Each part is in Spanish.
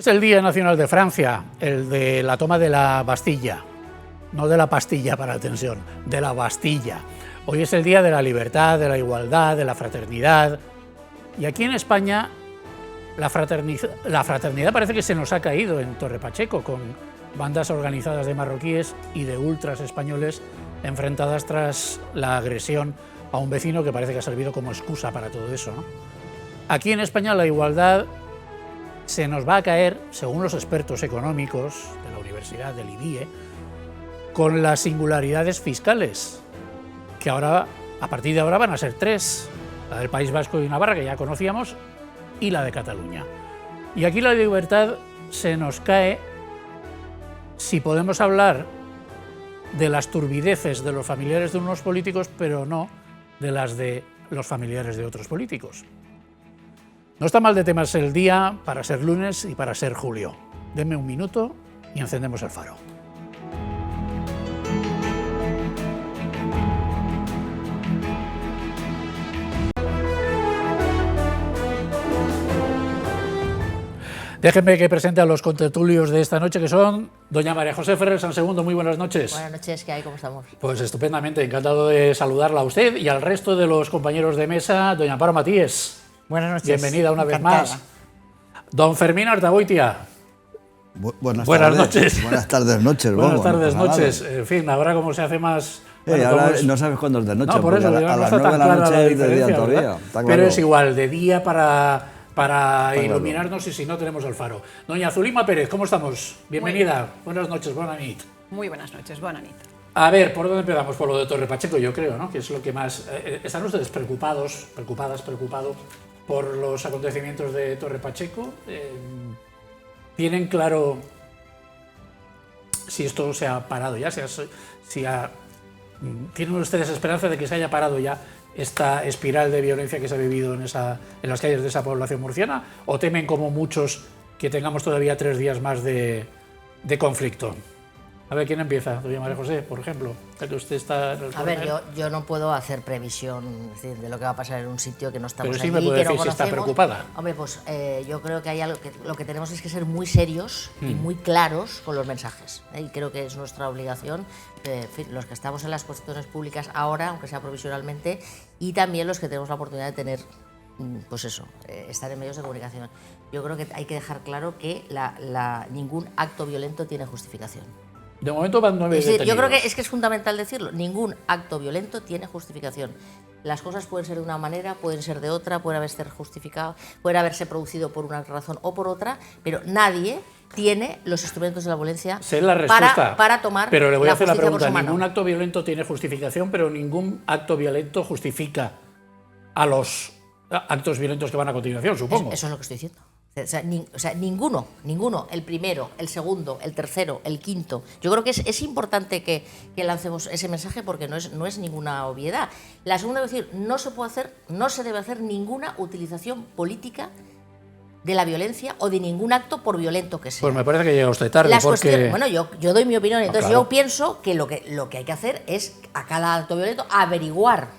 Es el Día Nacional de Francia, el de la toma de la Bastilla, no de la pastilla para la tensión, de la Bastilla. Hoy es el Día de la Libertad, de la Igualdad, de la Fraternidad. Y aquí en España la fraternidad parece que se nos ha caído en Torre Pacheco, con bandas organizadas de marroquíes y de ultras españoles enfrentadas tras la agresión a un vecino que parece que ha servido como excusa para todo eso, ¿no? Aquí en España la igualdad se nos va a caer, según los expertos económicos de la Universidad del IBIE, con las singularidades fiscales, que ahora, a partir de ahora, van a ser tres: la del País Vasco y Navarra, que ya conocíamos, y la de Cataluña. Y aquí la libertad se nos cae si podemos hablar de las turbideces de los familiares de unos políticos, pero no de las de los familiares de otros políticos. No está mal de temas el día para ser lunes y para ser julio. Denme un minuto y encendemos el faro. Déjenme que presente a los contertulios de esta noche, que son doña María José Ferrer San Segundo. Muy buenas noches. Buenas noches, ¿qué hay? ¿Cómo estamos? Pues estupendamente, encantado de saludarla a usted y al resto de los compañeros de mesa. Doña Amparo Matías. Buenas noches. Bienvenida una Encantada. vez más. Don Fermín Artagoitia. Buenas noches. Buenas tardes, noches. Buenas vamos, tardes, no pasa noches. nada. En fin, ahora como se hace más... Bueno, Ahora como es- no sabes cuándo es de noche, No, por porque eso, a no las está 9 tan de la clara noche la es de día diferencia, todavía. ¿verdad? Está Pero claro. es igual, de día para claro. iluminarnos, y si no tenemos el faro. Doña Zulima Pérez, ¿cómo estamos? Bienvenida. Buenas noches, buena nit. Muy buenas noches, buena nit. A ver, ¿por dónde empezamos? Por lo de Torre Pacheco, yo creo, ¿no? Que es lo que más... ¿Están ustedes preocupados por los acontecimientos de Torre Pacheco? ¿Tienen claro si esto se ha parado ya? ¿Tienen ustedes esperanza de que se haya parado ya esta espiral de violencia que se ha vivido en las calles de esa población murciana? ¿O temen, como muchos, que tengamos todavía 3 días más de conflicto? A ver, ¿quién empieza? Doña María José, por ejemplo, ya que usted está en el A ver, coronel. yo no puedo hacer previsión, es decir, de lo que va a pasar en un sitio que no estamos Pero sí allí, me puede que no decir si está conocemos. preocupada. Hombre, pues yo creo que hay algo que lo que tenemos es que ser muy serios y muy claros con los mensajes, ¿eh? Y creo que es nuestra obligación, en fin, los que estamos en las posiciones públicas ahora, aunque sea provisionalmente, y también los que tenemos la oportunidad de tener, pues eso, estar en medios de comunicación. Yo creo que hay que dejar claro que ningún acto violento tiene justificación. De momento van 9 Es decir, yo creo detenidos. que es fundamental decirlo. Ningún acto violento tiene justificación. Las cosas pueden ser de una manera, pueden ser de otra, pueden haberse justificado, pueden haberse producido por una razón o por otra, pero nadie tiene los instrumentos de la violencia Sé la respuesta, para tomar pero le voy a hacer la justicia por pregunta. su mano. Ningún acto violento tiene justificación, pero ningún acto violento justifica a los actos violentos que van a continuación, supongo. Eso es lo que estoy diciendo. O sea, ninguno, el primero, el segundo, el tercero, el quinto. Yo creo que es importante que lancemos ese mensaje, porque no es ninguna obviedad. La segunda es decir, no se debe hacer ninguna utilización política de la violencia o de ningún acto, por violento que sea. Pues me parece que llega usted tarde, Las porque... cuestiones, bueno, yo doy mi opinión, entonces claro. yo pienso que lo que hay que hacer es, a cada acto violento, averiguar.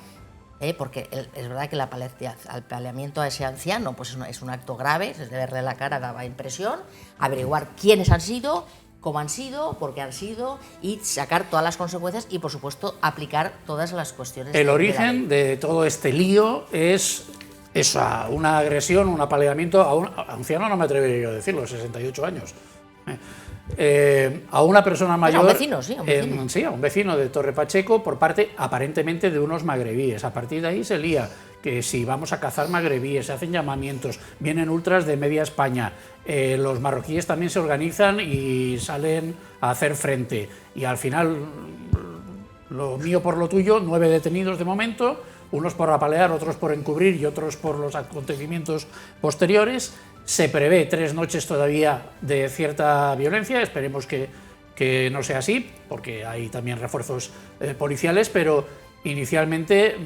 Porque es verdad que el apaleamiento a ese anciano pues es un acto grave, se debe verle la cara, daba impresión, averiguar quiénes han sido, cómo han sido, por qué han sido, y sacar todas las consecuencias y, por supuesto, aplicar todas las cuestiones. El de origen de todo este lío es una agresión, un apaleamiento a un anciano, no me atrevería yo a decirlo, 68 años. A una persona mayor, a un vecino, sí, a un vecino. sí, a un vecino de Torre Pacheco, por parte aparentemente de unos magrebíes. A partir de ahí se lía que si vamos a cazar magrebíes, se hacen llamamientos, vienen ultras de media España, los marroquíes también se organizan y salen a hacer frente, y al final, lo mío por lo tuyo, 9 detenidos de momento, unos por apalear, otros por encubrir y otros por los acontecimientos posteriores. Se prevé 3 noches todavía de cierta violencia, esperemos que no sea así, porque hay también refuerzos policiales, pero inicialmente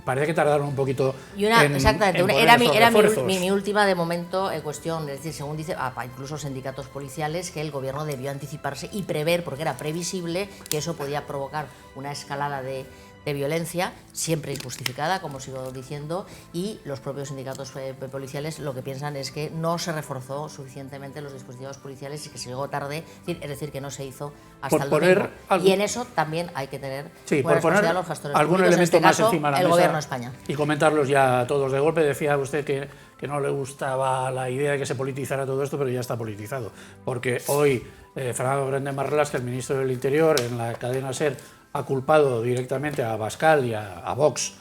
parece que tardaron un poquito exactamente, en poner era esos mi refuerzos. última de momento cuestión, es decir, según dice incluso sindicatos policiales, que el gobierno debió anticiparse y prever, porque era previsible que eso podía provocar una escalada de de violencia, siempre injustificada, como sigo diciendo, y los propios sindicatos policiales lo que piensan es que no se reforzó suficientemente los dispositivos policiales y que se llegó tarde, es decir, que no se hizo hasta el domingo. Y en eso también hay que tener por poner los gestores algún públicos, elemento en este más caso, encima de la el mesa Gobierno de España. y comentarlos ya todos de golpe. Decía usted que no le gustaba la idea de que se politizara todo esto, pero ya está politizado, porque hoy Fernando Grande Marlaska, el ministro del Interior, en la cadena SER, ha culpado directamente a Abascal y a Vox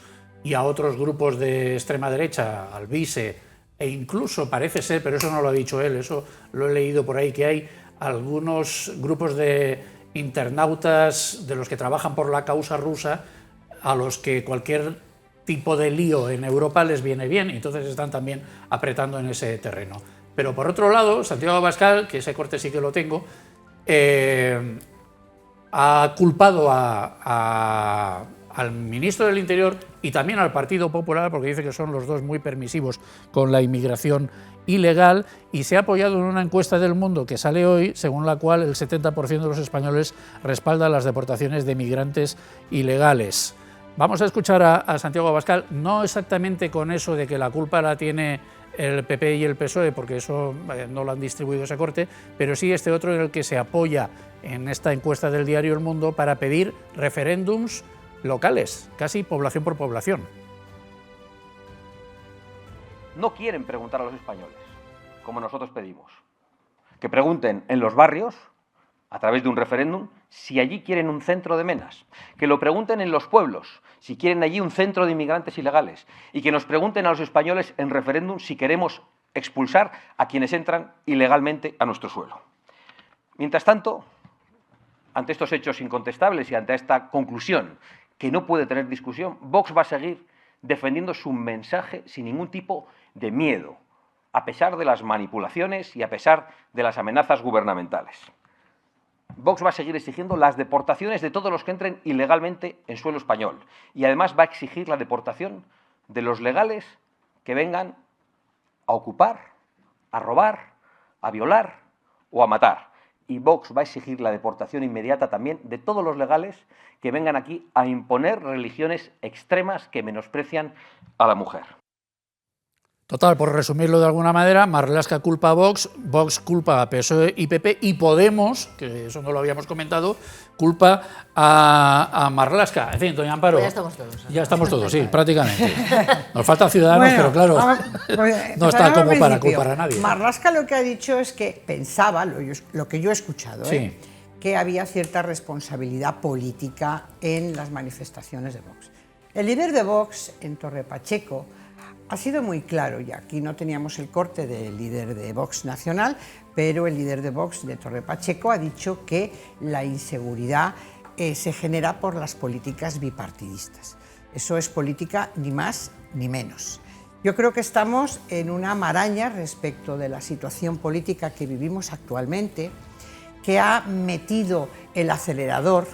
y a otros grupos de extrema derecha, al Vice, e incluso parece ser, pero eso no lo ha dicho él, eso lo he leído por ahí, que hay algunos grupos de internautas de los que trabajan por la causa rusa a los que cualquier tipo de lío en Europa les viene bien, y entonces están también apretando en ese terreno. Pero por otro lado, Santiago Abascal, que ese corte sí que lo tengo, ha culpado al ministro del Interior y también al Partido Popular, porque dice que son los dos muy permisivos con la inmigración ilegal, y se ha apoyado en una encuesta del Mundo que sale hoy, según la cual el 70% de los españoles respalda las deportaciones de migrantes ilegales. Vamos a escuchar a Santiago Abascal, no exactamente con eso de que la culpa la tiene el PP y el PSOE, porque eso no lo han distribuido ese corte, pero sí este otro en el que se apoya en esta encuesta del diario El Mundo para pedir referéndums locales, casi población por población. No quieren preguntar a los españoles, como nosotros pedimos. Que pregunten en los barrios, a través de un referéndum, si allí quieren un centro de menas. Que lo pregunten en los pueblos, si quieren allí un centro de inmigrantes ilegales. Y que nos pregunten a los españoles en referéndum si queremos expulsar a quienes entran ilegalmente a nuestro suelo. Mientras tanto, ante estos hechos incontestables y ante esta conclusión que no puede tener discusión, Vox va a seguir defendiendo su mensaje sin ningún tipo de miedo, a pesar de las manipulaciones y a pesar de las amenazas gubernamentales. Vox va a seguir exigiendo las deportaciones de todos los que entren ilegalmente en suelo español, y además va a exigir la deportación de los legales que vengan a ocupar, a robar, a violar o a matar. Y Vox va a exigir la deportación inmediata también de todos los legales que vengan aquí a imponer religiones extremas que menosprecian a la mujer. Total, por resumirlo de alguna manera, Marlaska culpa a Vox, Vox culpa a PSOE y PP, y Podemos, que eso no lo habíamos comentado, culpa a Marlaska. En fin, doña Amparo. Pues ya estamos todos. Ya estamos todos, sí, prácticamente. Nos faltan Ciudadanos, pero claro, no está como para culpar a nadie. Marlaska lo que ha dicho es que pensaba, lo que yo he escuchado, sí, que había cierta responsabilidad política en las manifestaciones de Vox. El líder de Vox en Torre Pacheco ha sido muy claro, y aquí no teníamos el corte del líder de Vox nacional, pero el líder de Vox de Torre Pacheco ha dicho que la inseguridad se genera por las políticas bipartidistas. Eso es política ni más ni menos. Yo creo que estamos en una maraña respecto de la situación política que vivimos actualmente, que ha metido el acelerador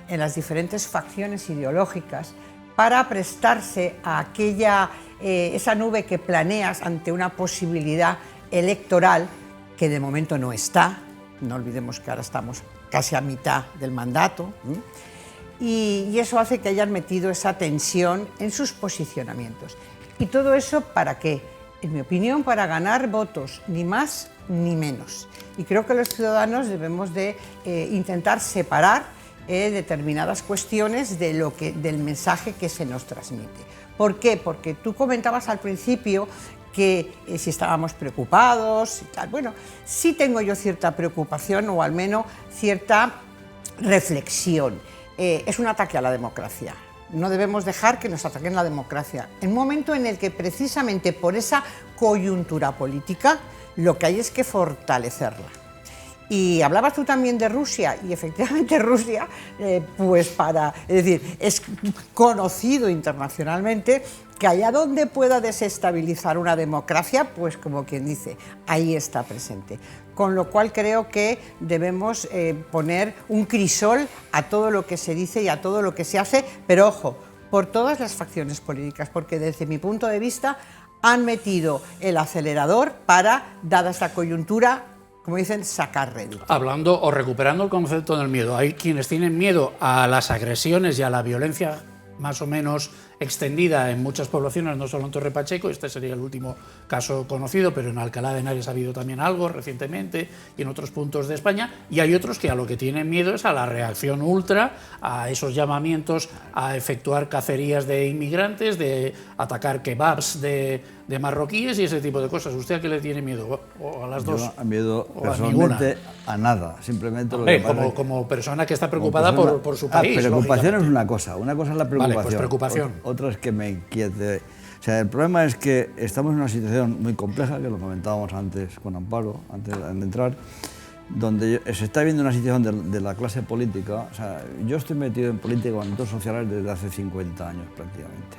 en las diferentes facciones ideológicas para prestarse a aquella esa nube que planeas ante una posibilidad electoral que de momento no está. No olvidemos que ahora estamos casi a mitad del mandato, y eso hace que hayan metido esa tensión en sus posicionamientos. ¿Y todo eso para qué? En mi opinión, para ganar votos, ni más ni menos. Y creo que los ciudadanos debemos de intentar separar determinadas cuestiones del mensaje que se nos transmite. ¿Por qué? Porque tú comentabas al principio que si estábamos preocupados y tal. Bueno, sí tengo yo cierta preocupación, o al menos cierta reflexión. Es un ataque a la democracia. No debemos dejar que nos ataquen la democracia. En un momento en el que precisamente por esa coyuntura política lo que hay es que fortalecerla. Y hablabas tú también de Rusia, y efectivamente Rusia, es decir, es conocido internacionalmente que allá donde pueda desestabilizar una democracia, pues como quien dice, ahí está presente. Con lo cual creo que debemos poner un crisol a todo lo que se dice y a todo lo que se hace, pero ojo, por todas las facciones políticas, porque desde mi punto de vista han metido el acelerador para, dada esta coyuntura, como dicen, sacar rédito. Hablando o recuperando el concepto del miedo, hay quienes tienen miedo a las agresiones y a la violencia más o menos extendida en muchas poblaciones, no solo en Torre Pacheco, este sería el último caso conocido, pero en Alcalá de Henares ha habido también algo recientemente y en otros puntos de España, y hay otros que a lo que tienen miedo es a la reacción ultra, a esos llamamientos a efectuar cacerías de inmigrantes, de atacar kebabs de marroquíes y ese tipo de cosas. ¿Usted a qué le tiene miedo? ¿O a las dos? Yo a miedo ¿O personalmente a nada, simplemente lo que Hombre, pasa es que- como persona que está preocupada persona- por su país. preocupación lógicamente. es una cosa es la preocupación. Vale, pues preocupación. Otra es que me inquiete. O sea, el problema es que estamos en una situación muy compleja, que lo comentábamos antes con Amparo, antes de entrar, donde se está viendo una situación de la clase política. O sea, yo estoy metido en política y movimientos sociales desde hace 50 años prácticamente.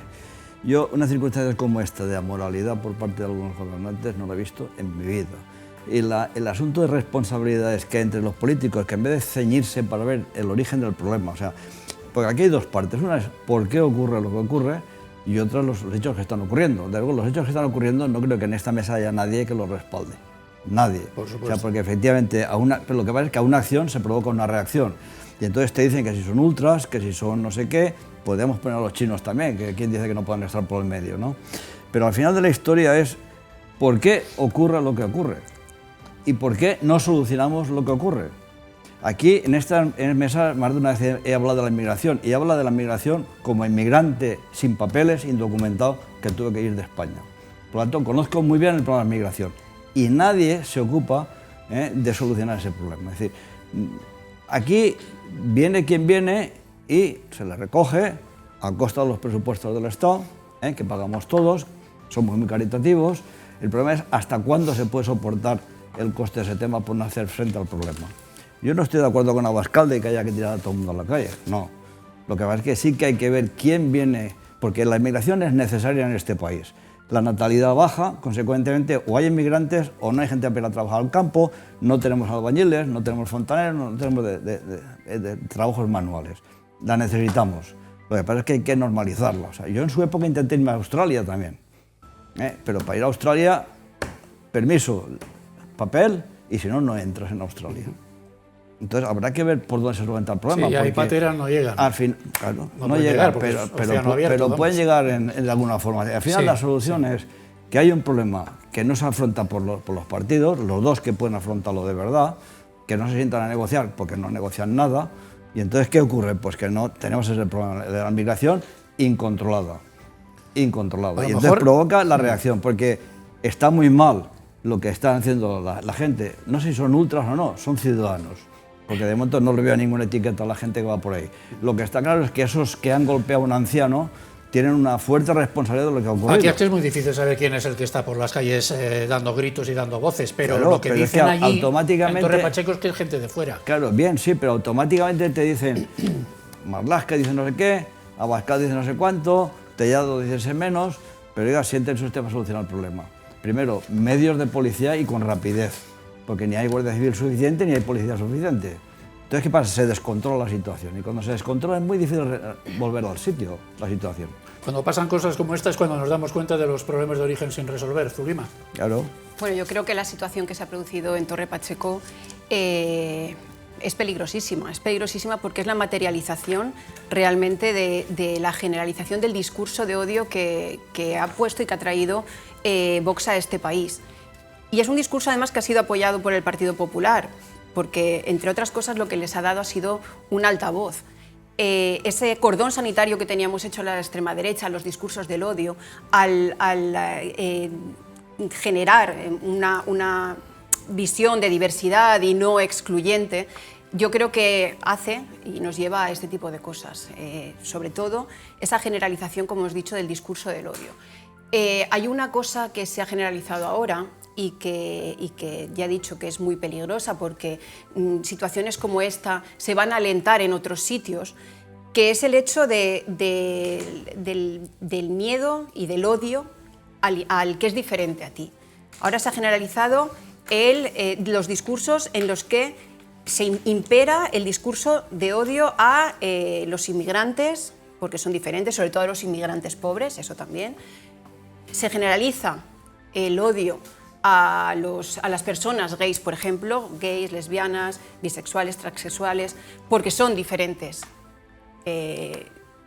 Yo una circunstancia como esta de amoralidad por parte de algunos gobernantes no la he visto en mi vida. Y el asunto de responsabilidades que hay entre los políticos, que en vez de ceñirse para ver el origen del problema, o sea, porque aquí hay dos partes. Una es por qué ocurre lo que ocurre y otra los hechos que están ocurriendo. De luego, los hechos que están ocurriendo no creo que en esta mesa haya nadie que los respalde. Nadie. Por supuesto. O sea, porque efectivamente, pero lo que pasa es que a una acción se provoca una reacción. Y entonces te dicen que si son ultras, que si son no sé qué, podemos poner a los chinos también, que quién dice que no puedan estar por el medio, ¿no? Pero al final de la historia es por qué ocurre lo que ocurre y por qué no solucionamos lo que ocurre. Aquí, en esta mesa, más de una vez he hablado de la inmigración, y hablo de la inmigración como inmigrante sin papeles, indocumentado, que tuve que ir de España. Por lo tanto, conozco muy bien el problema de la inmigración, y nadie se ocupa de solucionar ese problema. Es decir, aquí viene quien viene y se le recoge a costa de los presupuestos del Estado, que pagamos todos, somos muy caritativos. El problema es hasta cuándo se puede soportar el coste de ese tema por no hacer frente al problema. Yo no estoy de acuerdo con Abascal y que haya que tirar a todo el mundo a la calle, no. Lo que pasa es que sí que hay que ver quién viene, porque la inmigración es necesaria en este país. La natalidad baja, consecuentemente, o hay inmigrantes o no hay gente para ir a trabajar al campo, no tenemos albañiles, no tenemos fontaneros, no tenemos de trabajos manuales. La necesitamos. Lo que pasa es que hay que normalizarla. O sea, yo en su época intenté irme a Australia también, pero para ir a Australia, permiso, papel, y si no, no entras en Australia. Entonces habrá que ver por dónde se solventa el problema. Sí, ahí pateras no llegan. Al fin, claro, No no pueden llegan, llegar porque es pero océano abierto, vamos. pueden llegar de alguna forma. Al final Sí, la solución es que hay un problema que no se afronta por los partidos, los dos que pueden afrontarlo de verdad, que no se sientan a negociar porque no negocian nada. Y entonces, ¿qué ocurre? Pues que no tenemos ese problema de la migración incontrolada. Incontrolada. Y entonces provoca la reacción, porque está muy mal lo que están haciendo la gente. No sé si son ultras o no, son ciudadanos. Porque de momento no le veo ninguna etiqueta a la gente que va por ahí. Lo que está claro es que esos que han golpeado a un anciano tienen una fuerte responsabilidad de lo que ha ocurrido. Aquí es muy difícil saber quién es el que está por las calles dando gritos y dando voces, pero Claro, lo que pero es dicen que allí automáticamente- en Torre Pacheco es que es gente de fuera. Claro, bien, sí, pero automáticamente te dicen, Marlaska dice no sé qué, Abascal dice no sé cuánto, Tellado dice ese menos, pero oiga, siéntense usted para solucionar el problema. Primero, medios de policía y con rapidez, porque ni hay guardia civil suficiente ni hay policía suficiente. Entonces, ¿qué pasa? Se descontrola la situación, y cuando se descontrola es muy difícil volver al sitio, la situación. Cuando pasan cosas como esta es cuando nos damos cuenta de los problemas de origen sin resolver, Zulima. Claro. Bueno, yo creo que la situación que se ha producido en Torre Pacheco es peligrosísima porque es la materialización realmente de la generalización del discurso de odio que ha puesto y que ha traído Vox a este país. Y es un discurso además que ha sido apoyado por el Partido Popular, porque entre otras cosas lo que les ha dado ha sido un altavoz. Ese cordón sanitario que teníamos hecho a la extrema derecha, los discursos del odio, al generar una visión de diversidad y no excluyente, yo creo que hace y nos lleva a este tipo de cosas, sobre todo esa generalización, como os he dicho, del discurso del odio. Hay una cosa que se ha generalizado ahora y que ya he dicho que es muy peligrosa porque situaciones como esta se van a alentar en otros sitios, que es el hecho del miedo y del odio al que es diferente a ti. Ahora se ha generalizado los discursos en los que se impera el discurso de odio a los inmigrantes, porque son diferentes, sobre todo a los inmigrantes pobres, eso también. Se generaliza el odio a las personas gays, por ejemplo, gays, lesbianas, bisexuales, transexuales, porque son diferentes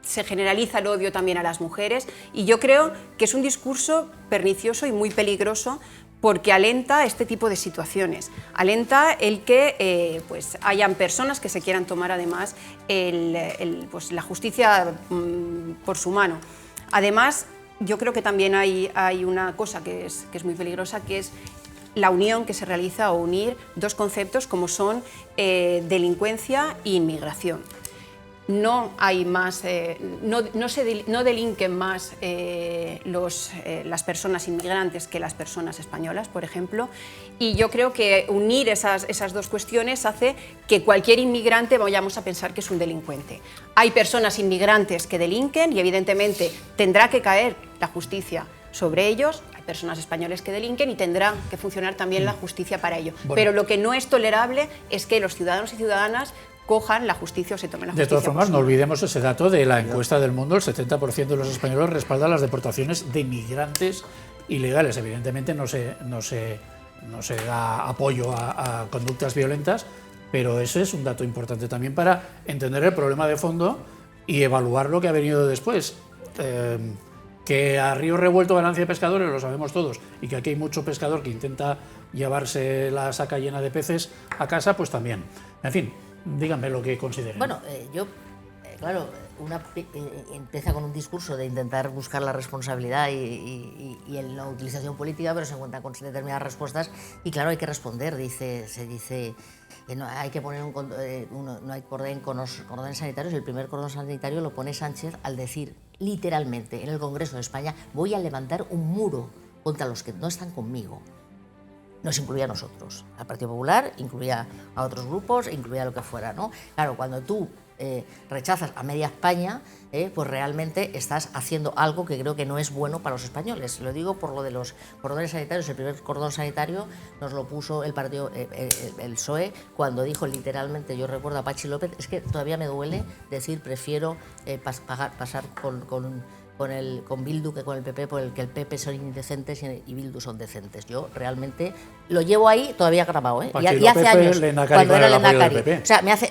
se generaliza el odio también a las mujeres, y yo creo que es un discurso pernicioso y muy peligroso porque alenta este tipo de situaciones, alenta el que pues hayan personas que se quieran tomar además pues la justicia por su mano. Además, yo creo que también hay una cosa que es muy peligrosa, que es la unión que se realiza o unir dos conceptos como son delincuencia e inmigración. No hay más, no delinquen más las personas inmigrantes que las personas españolas, por ejemplo, y yo creo que unir esas dos cuestiones hace que cualquier inmigrante vayamos a pensar que es un delincuente. Hay personas inmigrantes que delinquen y evidentemente tendrá que caer la justicia sobre ellos, hay personas españoles que delinquen y tendrá que funcionar también la justicia para ello. Bueno. Pero lo que no es tolerable es que los ciudadanos y ciudadanas cojan la justicia o se tomen la justicia. De todas formas, no olvidemos ese dato de la encuesta del Mundo, el 70% de los españoles respaldan las deportaciones de migrantes ilegales. Evidentemente no se da apoyo a conductas violentas, pero ese es un dato importante también para entender el problema de fondo y evaluar lo que ha venido después. Que a río revuelto ganancia de pescadores, lo sabemos todos, y que aquí hay mucho pescador que intenta llevarse la saca llena de peces a casa, pues también. En fin, díganme lo que consideren. Bueno, claro, empieza con un discurso de intentar buscar la responsabilidad y la utilización política, pero se encuentra con determinadas respuestas y claro, hay que responder. Se dice no hay que poner no hay cordones sanitarios. El primer cordón sanitario lo pone Sánchez al decir literalmente en el Congreso de España: voy a levantar un muro contra los que no están conmigo. Nos incluía a nosotros, al Partido Popular, incluía a otros grupos, incluía lo que fuera, ¿no? Claro, cuando tú rechazas a media España, pues realmente estás haciendo algo que creo que no es bueno para los españoles. Lo digo por lo de los cordones sanitarios. El primer cordón sanitario nos lo puso el partido, el PSOE, cuando dijo literalmente, yo recuerdo a Pachi López, es que todavía me duele decir, prefiero pasar con Bildu que con el PP, porque el PP son indecentes y Bildu son decentes. Yo realmente lo llevo ahí todavía grabado, y hace años, cuando era el Endacari.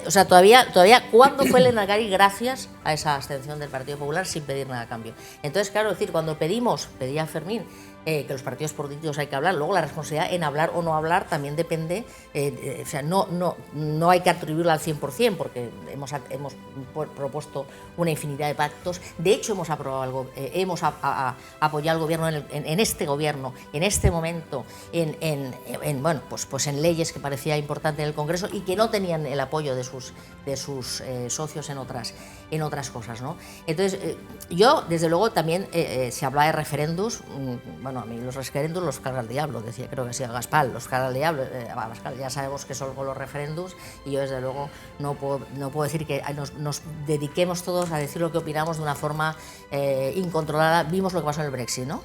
O sea, todavía, ¿cuándo fue el Endacari gracias a esa abstención del Partido Popular sin pedir nada a cambio? Entonces, claro, decir, cuando pedía a Fermín que los partidos políticos hay que hablar, luego la responsabilidad en hablar o no hablar también depende, o sea, no hay que atribuirla al 100%, porque hemos propuesto una infinidad de pactos. De hecho, hemos aprobado hemos apoyado al gobierno en este gobierno, en este momento, bueno, pues en leyes que parecía importante en el Congreso y que no tenían el apoyo de sus socios en otras cosas, ¿no? Entonces, yo, desde luego, también se habla de referéndums. Bueno, a mí los referéndums los carga el diablo, decía, creo que decía Gaspar, los carga el diablo. Ya sabemos que son los referéndums y yo, desde luego, no puedo decir que nos dediquemos todos a decir lo que opinamos de una forma incontrolada. Vimos lo que pasó en el Brexit, ¿no?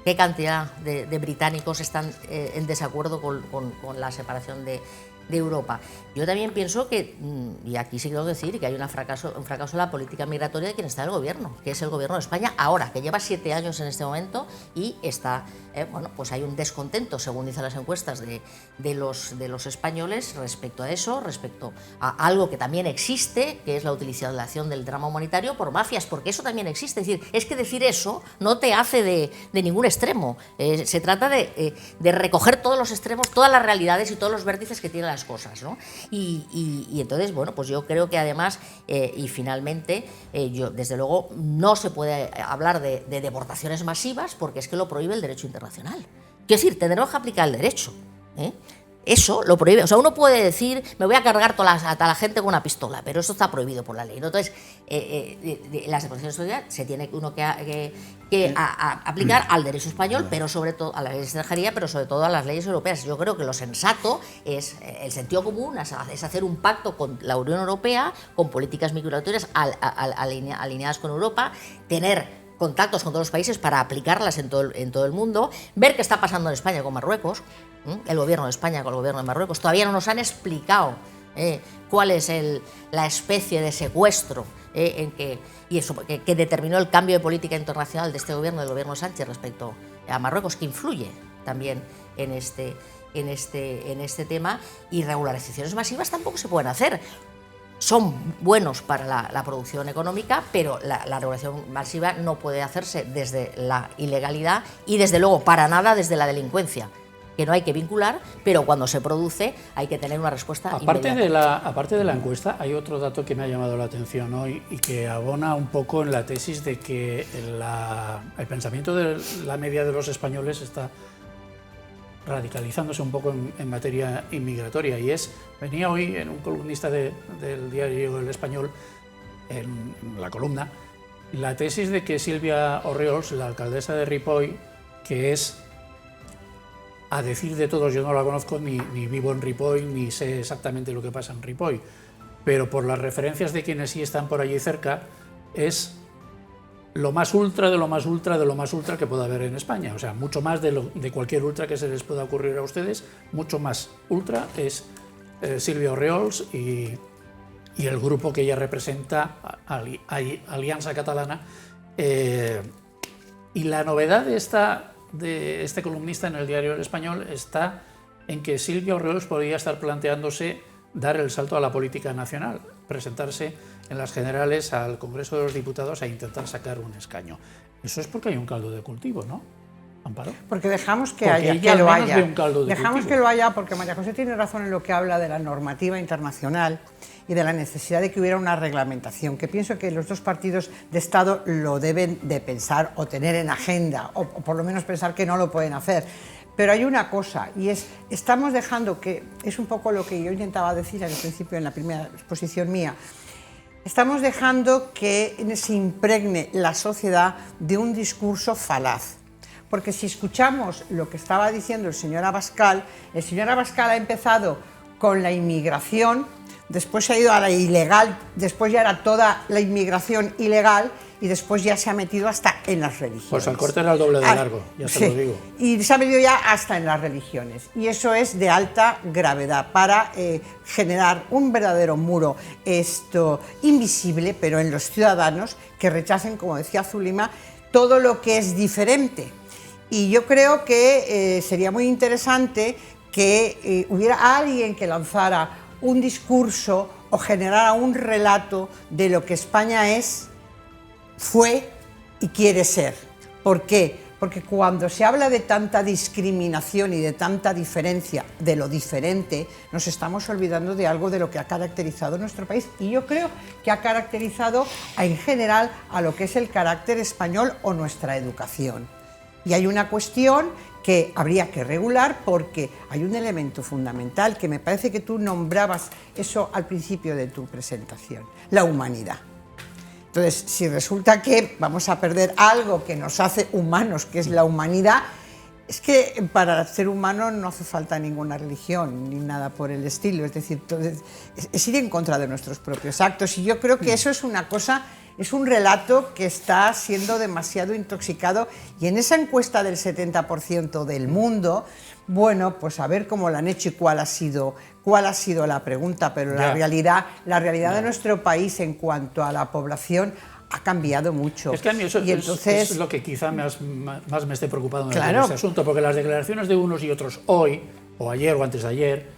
¿Qué cantidad de británicos están en desacuerdo con la separación de Europa? Yo también pienso que, y aquí sí quiero decir, que hay un fracaso en la política migratoria de quien está en el gobierno, que es el gobierno de España ahora, que lleva 7 años en este momento y está, bueno, pues hay un descontento, según dicen las encuestas, de los españoles respecto a eso, respecto a algo que también existe, que es la utilización del drama humanitario por mafias, porque eso también existe. Es decir, es que decir eso no te hace de ningún extremo. Se trata de recoger todos los extremos, todas las realidades y todos los vértices que tienen las cosas, ¿no? Y entonces, bueno, pues yo creo que además, y finalmente, yo desde luego no se puede hablar de deportaciones masivas porque es que lo prohíbe el derecho internacional. Quiero decir, tendremos que aplicar el derecho, Eso lo prohíbe. O sea, uno puede decir, me voy a cargar a toda la gente con una pistola, pero eso está prohibido por la ley, ¿no? Entonces, las deportaciones sociales se tiene uno que aplicar al derecho español, pero sobre todo a la ley de extranjería, pero sobre todo a las leyes europeas. Yo creo que lo sensato es el sentido común, es hacer un pacto con la Unión Europea, con políticas migratorias alineadas con Europa, tener contactos con todos los países para aplicarlas en todo el mundo, ver qué está pasando en España con Marruecos, el gobierno de España con el gobierno de Marruecos. Todavía no nos han explicado cuál es la especie de secuestro que determinó el cambio de política internacional de este gobierno, del gobierno de Sánchez, respecto a Marruecos, que influye también en este tema. Y regularizaciones masivas tampoco se pueden hacer. son buenos para la producción económica, pero la regulación masiva no puede hacerse desde la ilegalidad y desde luego para nada desde la delincuencia, que no hay que vincular, pero cuando se produce hay que tener una respuesta inmediata. Aparte de la encuesta, hay otro dato que me ha llamado la atención hoy y que abona un poco en la tesis de que el pensamiento de la media de los españoles está radicalizándose un poco en materia inmigratoria, y venía hoy en un columnista del diario El Español, en la columna, la tesis de que Sílvia Orriols, la alcaldesa de Ripoll, que es, a decir de todos, yo no la conozco, ni vivo en Ripoll, ni sé exactamente lo que pasa en Ripoll, pero por las referencias de quienes sí están por allí cerca, es lo más ultra de lo más ultra de lo más ultra que pueda haber en España. O sea, mucho más de cualquier ultra que se les pueda ocurrir a ustedes, mucho más ultra es Sílvia Orriols y el grupo que ella representa, Alianza Catalana. Y la novedad de este columnista en el diario El Español está en que Sílvia Orriols podría estar planteándose dar el salto a la política nacional, presentarse en las generales al Congreso de los Diputados a intentar sacar un escaño. Eso es porque hay un caldo de cultivo, ¿no, Amparo? Porque dejamos que porque haya, que lo haya. Dejamos que lo haya, porque María José tiene razón en lo que habla de la normativa internacional y de la necesidad de que hubiera una reglamentación, que pienso que los dos partidos de Estado lo deben de pensar o tener en agenda, o por lo menos pensar que no lo pueden hacer. Pero hay una cosa, y estamos dejando, que es un poco lo que yo intentaba decir al principio en la primera exposición mía, estamos dejando que se impregne la sociedad de un discurso falaz. Porque si escuchamos lo que estaba diciendo el señor Abascal ha empezado con la inmigración, después se ha ido a la ilegal, después ya era toda la inmigración ilegal y después ya se ha metido hasta en las religiones. Pues el corte era el doble de largo, ya se lo digo. Y se ha metido ya hasta en las religiones. Y eso es de alta gravedad para generar un verdadero muro invisible, pero en los ciudadanos que rechacen, como decía Zulima, todo lo que es diferente. Y yo creo que sería muy interesante que hubiera alguien que lanzara un discurso o generara un relato de lo que España es, fue y quiere ser. ¿Por qué? Porque cuando se habla de tanta discriminación y de tanta diferencia de lo diferente, nos estamos olvidando de algo de lo que ha caracterizado nuestro país, y yo creo que ha caracterizado en general a lo que es el carácter español o nuestra educación. Y hay una cuestión que habría que regular, porque hay un elemento fundamental que me parece que tú nombrabas eso al principio de tu presentación: la humanidad. Entonces, si resulta que vamos a perder algo que nos hace humanos, que es la humanidad, es que para ser humano no hace falta ninguna religión ni nada por el estilo. Es decir, es ir en contra de nuestros propios actos. Y yo creo que eso es una cosa, es un relato que está siendo demasiado intoxicado. Y en esa encuesta del 70% del mundo, bueno, pues a ver cómo la han hecho y cuál ha sido la pregunta, pero la realidad de nuestro país en cuanto a la población ha cambiado mucho. Es que a mí eso es lo que quizá más me esté preocupando en este asunto, porque las declaraciones de unos y otros hoy, o ayer o antes de ayer,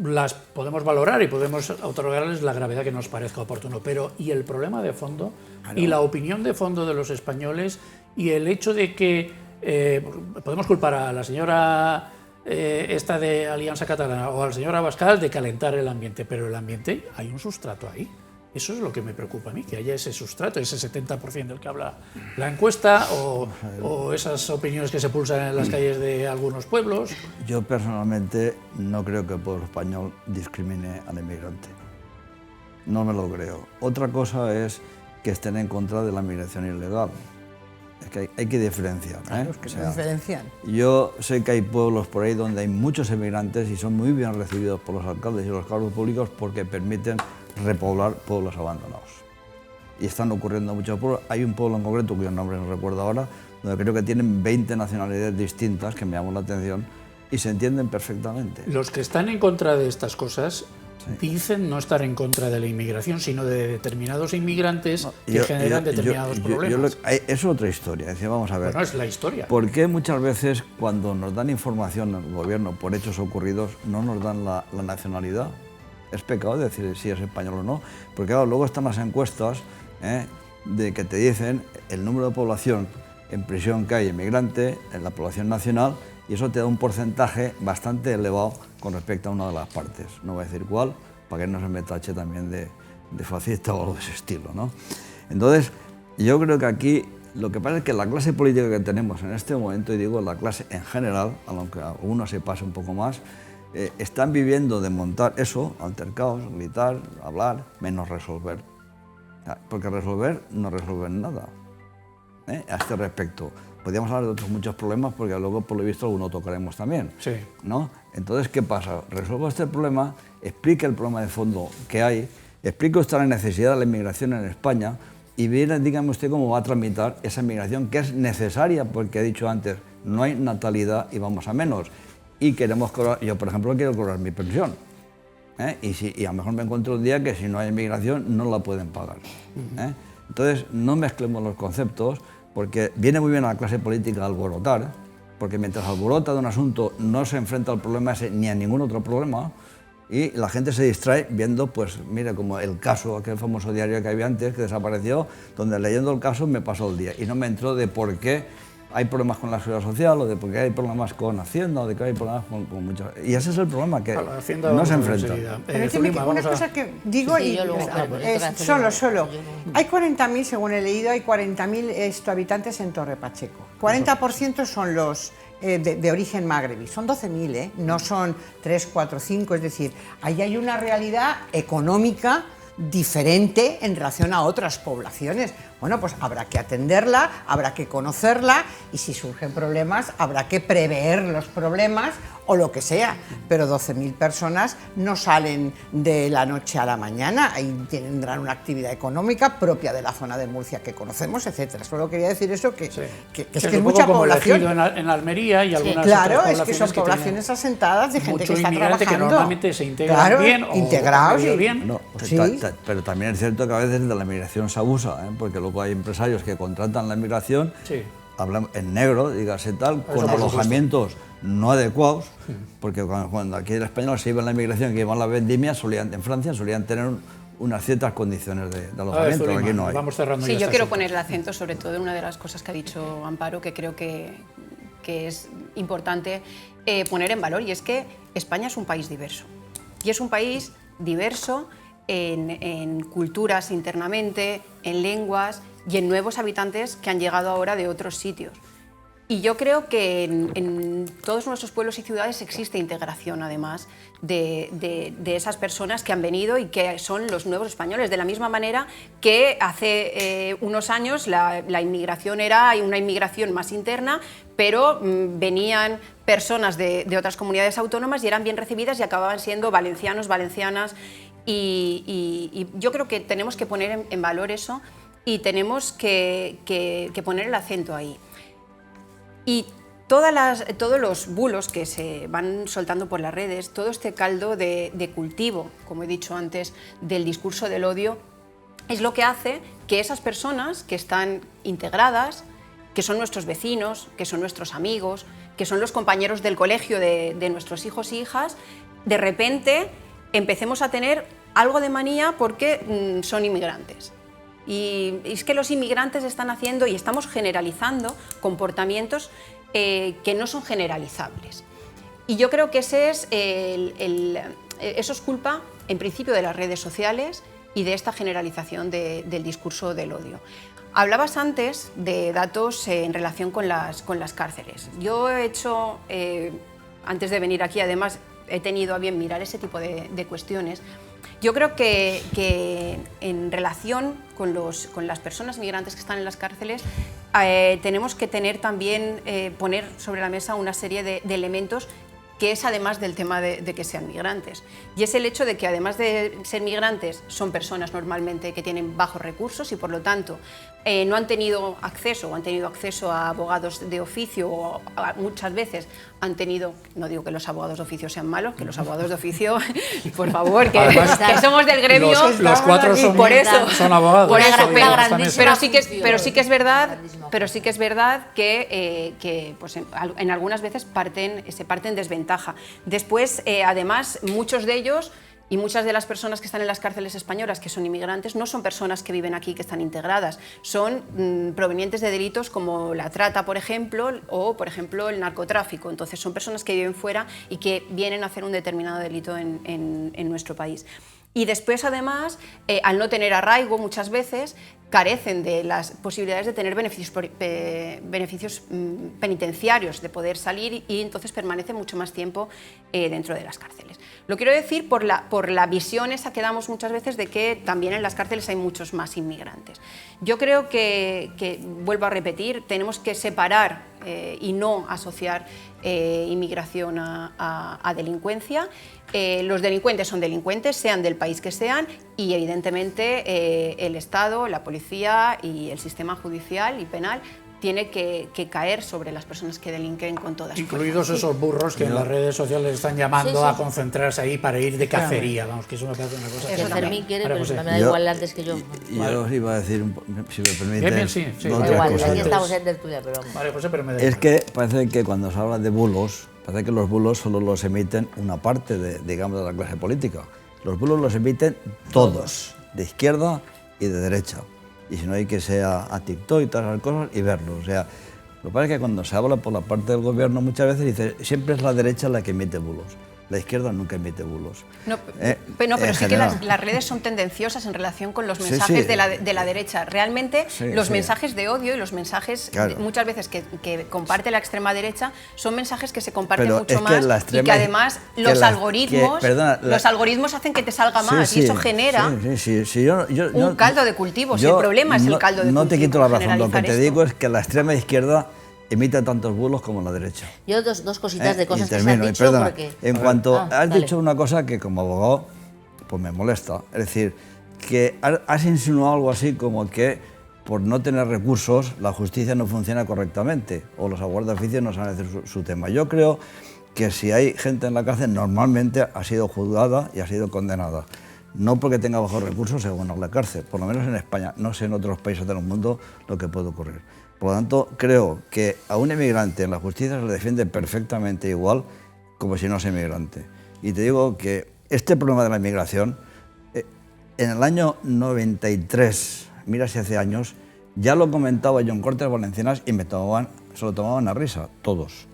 las podemos valorar y podemos otorgarles la gravedad que nos parezca oportuno, pero ¿y el problema de fondo? Y la opinión de fondo de los españoles, y el hecho de que podemos culpar a la señora esta de Alianza Catalana o al señor Abascal de calentar el ambiente, pero el ambiente, hay un sustrato ahí. Eso es lo que me preocupa a mí, que haya ese sustrato, ese 70% del que habla la encuesta, o esas opiniones que se pulsan en las calles de algunos pueblos. Yo personalmente no creo que el pueblo español discrimine al inmigrante. No me lo creo. Otra cosa es que estén en contra de la migración ilegal. Es que hay que diferenciar. Claro, es que se diferencian. Yo sé que hay pueblos por ahí donde hay muchos inmigrantes y son muy bien recibidos por los alcaldes y los cargos públicos porque permiten repoblar pueblos abandonados. Y están ocurriendo muchos pueblos. Hay un pueblo en concreto, cuyo nombre no recuerdo ahora, donde creo que tienen 20 nacionalidades distintas, que me llamó la atención, y se entienden perfectamente. Los que están en contra de estas cosas dicen no estar en contra de la inmigración, sino de determinados inmigrantes que generan determinados problemas. Eso es otra historia. Es decir, vamos a ver. Bueno, es la historia. ¿Por qué muchas veces cuando nos dan información al gobierno por hechos ocurridos no nos dan la nacionalidad? Es pecado decir si es español o no, porque claro, luego están las encuestas de que te dicen el número de población en prisión que hay inmigrante en la población nacional, y eso te da un porcentaje bastante elevado con respecto a una de las partes. No voy a decir cuál, para que no se me tache también de fascista o algo de ese estilo, ¿no? Entonces, yo creo que aquí lo que pasa es que la clase política que tenemos en este momento, y digo la clase en general, aunque a uno se pase un poco más, están viviendo de montar eso, altercados, gritar, hablar, menos resolver. Porque resolver no resuelven nada a este respecto. Podríamos hablar de otros muchos problemas porque luego, por lo visto, alguno tocaremos también. Sí. ¿No? Entonces, ¿qué pasa? Resuelvo este problema, explique el problema de fondo que hay, explique usted la necesidad de la inmigración en España y dígame usted cómo va a tramitar esa inmigración que es necesaria, porque he dicho antes, no hay natalidad y vamos a menos. Y queremos cobrar, yo por ejemplo quiero cobrar mi pensión. Y a lo mejor me encuentro un día que si no hay inmigración no la pueden pagar. Entonces, no mezclemos los conceptos, porque viene muy bien a la clase política alborotar, porque mientras alborota de un asunto no se enfrenta al problema ese ni a ningún otro problema, y la gente se distrae viendo, pues mire, como el caso, aquel famoso diario que había antes, que desapareció, donde leyendo el caso me pasó el día y no me entró de por qué hay problemas con la seguridad social, o de por qué hay problemas con Hacienda, o de que hay problemas con muchos... Y ese es el problema, que no se enfrenta. Una cosa que digo, sí, solo. Hay 40.000, según he leído, hay 40.000 habitantes en Torre Pacheco. 40% son los de origen magrebí. Son 12.000, no son 3, 4, 5. Es decir, ahí hay una realidad económica diferente en relación a otras poblaciones. Bueno, pues habrá que atenderla, habrá que conocerla y si surgen problemas habrá que prever los problemas o lo que sea, pero 12.000 personas no salen de la noche a la mañana, ahí tendrán una actividad económica propia de la zona de Murcia que conocemos, etcétera. Solo quería decir eso, que es mucha población. En Almería y algunas claro, otras es que son poblaciones asentadas de gente que está trabajando. Que normalmente se integran bien o integrados bien. No, pero también es cierto que a veces de la migración se abusa, porque luego hay empresarios que contratan la inmigración, hablan en negro, dígase tal, con alojamientos no adecuados, porque cuando aquí en español se iba en la inmigración, que iban a la vendimia, en Francia solían tener unas ciertas condiciones de alojamiento, aquí no hay. Vamos cerrando. Sí, yo quiero poner el acento sobre todo en una de las cosas que ha dicho Amparo, que creo que es importante poner en valor, y es que España es un país diverso. Y es un país diverso en culturas internamente, en lenguas y en nuevos habitantes que han llegado ahora de otros sitios. Y yo creo que en todos nuestros pueblos y ciudades existe integración, además, de esas personas que han venido y que son los nuevos españoles, de la misma manera que hace unos años la inmigración era una inmigración más interna, pero venían personas de otras comunidades autónomas y eran bien recibidas y acababan siendo valencianos, valencianas, y yo creo que tenemos que poner en valor eso y tenemos que poner el acento ahí. Y todos los bulos que se van soltando por las redes, todo este caldo de cultivo, como he dicho antes, del discurso del odio, es lo que hace que esas personas que están integradas, que son nuestros vecinos, que son nuestros amigos, que son los compañeros del colegio de nuestros hijos e hijas, de repente empecemos a tener algo de manía porque son inmigrantes. Y es que los inmigrantes están haciendo y estamos generalizando comportamientos que no son generalizables. Y yo creo que eso es culpa, en principio, de las redes sociales y de esta generalización del discurso del odio. Hablabas antes de datos en relación con las cárceles. Yo he hecho, antes de venir aquí, además, he tenido a bien mirar ese tipo de cuestiones. Yo creo que en relación con las personas migrantes que están en las cárceles, tenemos que tener también, poner sobre la mesa una serie de elementos que es además del tema de que sean migrantes. Y es el hecho de que además de ser migrantes son personas normalmente que tienen bajos recursos y por lo tanto no han tenido acceso o han tenido acceso a abogados de oficio o muchas veces han tenido, no digo que los abogados de oficio sean malos, que los abogados de oficio, por favor, que somos del gremio. Los cuatro son, por eso, son abogados. Por eso, pero sí que es verdad que pues, en algunas veces se parten desventaja. Después, además, muchos de ellos Y muchas de las personas que están en las cárceles españolas, que son inmigrantes, no son personas que viven aquí, que están integradas, son provenientes de delitos como la trata, por ejemplo, o, por ejemplo, el narcotráfico. Entonces, son personas que viven fuera y que vienen a hacer un determinado delito en nuestro país. Y después, además, al no tener arraigo, muchas veces carecen de las posibilidades de tener beneficios penitenciarios, de poder salir y entonces permanecen mucho más tiempo dentro de las cárceles. Lo quiero decir por la visión esa que damos muchas veces de que también en las cárceles hay muchos más inmigrantes. Yo creo que vuelvo a repetir, tenemos que separar y no asociar inmigración a delincuencia. Los delincuentes son delincuentes, sean del país que sean, y evidentemente el Estado, la policía y el sistema judicial y penal tiene que caer sobre las personas que delinquen con todas. Incluidos esos burros que en las redes sociales están llamando a concentrarse ahí para ir de cacería. Vamos, que eso me parece una cosa... Que Fermín quiere, pero José. me da igual antes que yo. Yo os iba a decir, si me permiten, Bien, sí, dos o Da tres igual, cosas. aquí estamos en tertulia, pero vamos. Vale, José, pero me da Es igual. que parece que cuando se habla de bulos, parece que los bulos solo los emiten una parte digamos, de la clase política. Los bulos los emiten todos, de izquierda y de derecha. Y si no hay que sea a TikTok y todas esas cosas y verlo. O sea, lo que pasa es que cuando se habla por la parte del gobierno muchas veces dice siempre es la derecha la que emite bulos. La izquierda nunca emite bulos. No, pero sí general. que las redes son tendenciosas en relación con los Sí, mensajes sí. de la derecha. Realmente los sí. mensajes de odio y los mensajes Claro. muchas veces que comparte la extrema derecha son mensajes que se comparten Pero mucho es que la más y extrema- que además que los la- algoritmos que, perdona, la- los algoritmos hacen que te salga más y eso genera un caldo de cultivos. El problema es el caldo de cultivos. No te quito la razón, lo que generalizar te esto. digo es que la extrema izquierda emite tantos bulos como la derecha. Yo dos cositas de Y cosas que se termino, han y dicho perdona, porque... en cuanto Ah, has dale. dicho una cosa que como abogado pues me molesta, es decir, que has insinuado algo así como que por no tener recursos la justicia no funciona correctamente o los abogados de oficio no saben hacer su tema. Yo creo que si hay gente en la cárcel normalmente ha sido juzgada y ha sido condenada. No porque tenga bajos recursos se va a la cárcel, por lo menos en España, no sé en otros países del mundo lo que puede ocurrir. Por lo tanto, creo que a un inmigrante en la justicia se le defiende perfectamente igual como si no es inmigrante. Y te digo que este problema de la inmigración, en el año 93, mira si hace años, ya lo comentaba John Cortes Valencianas y se lo tomaban a risa, todos.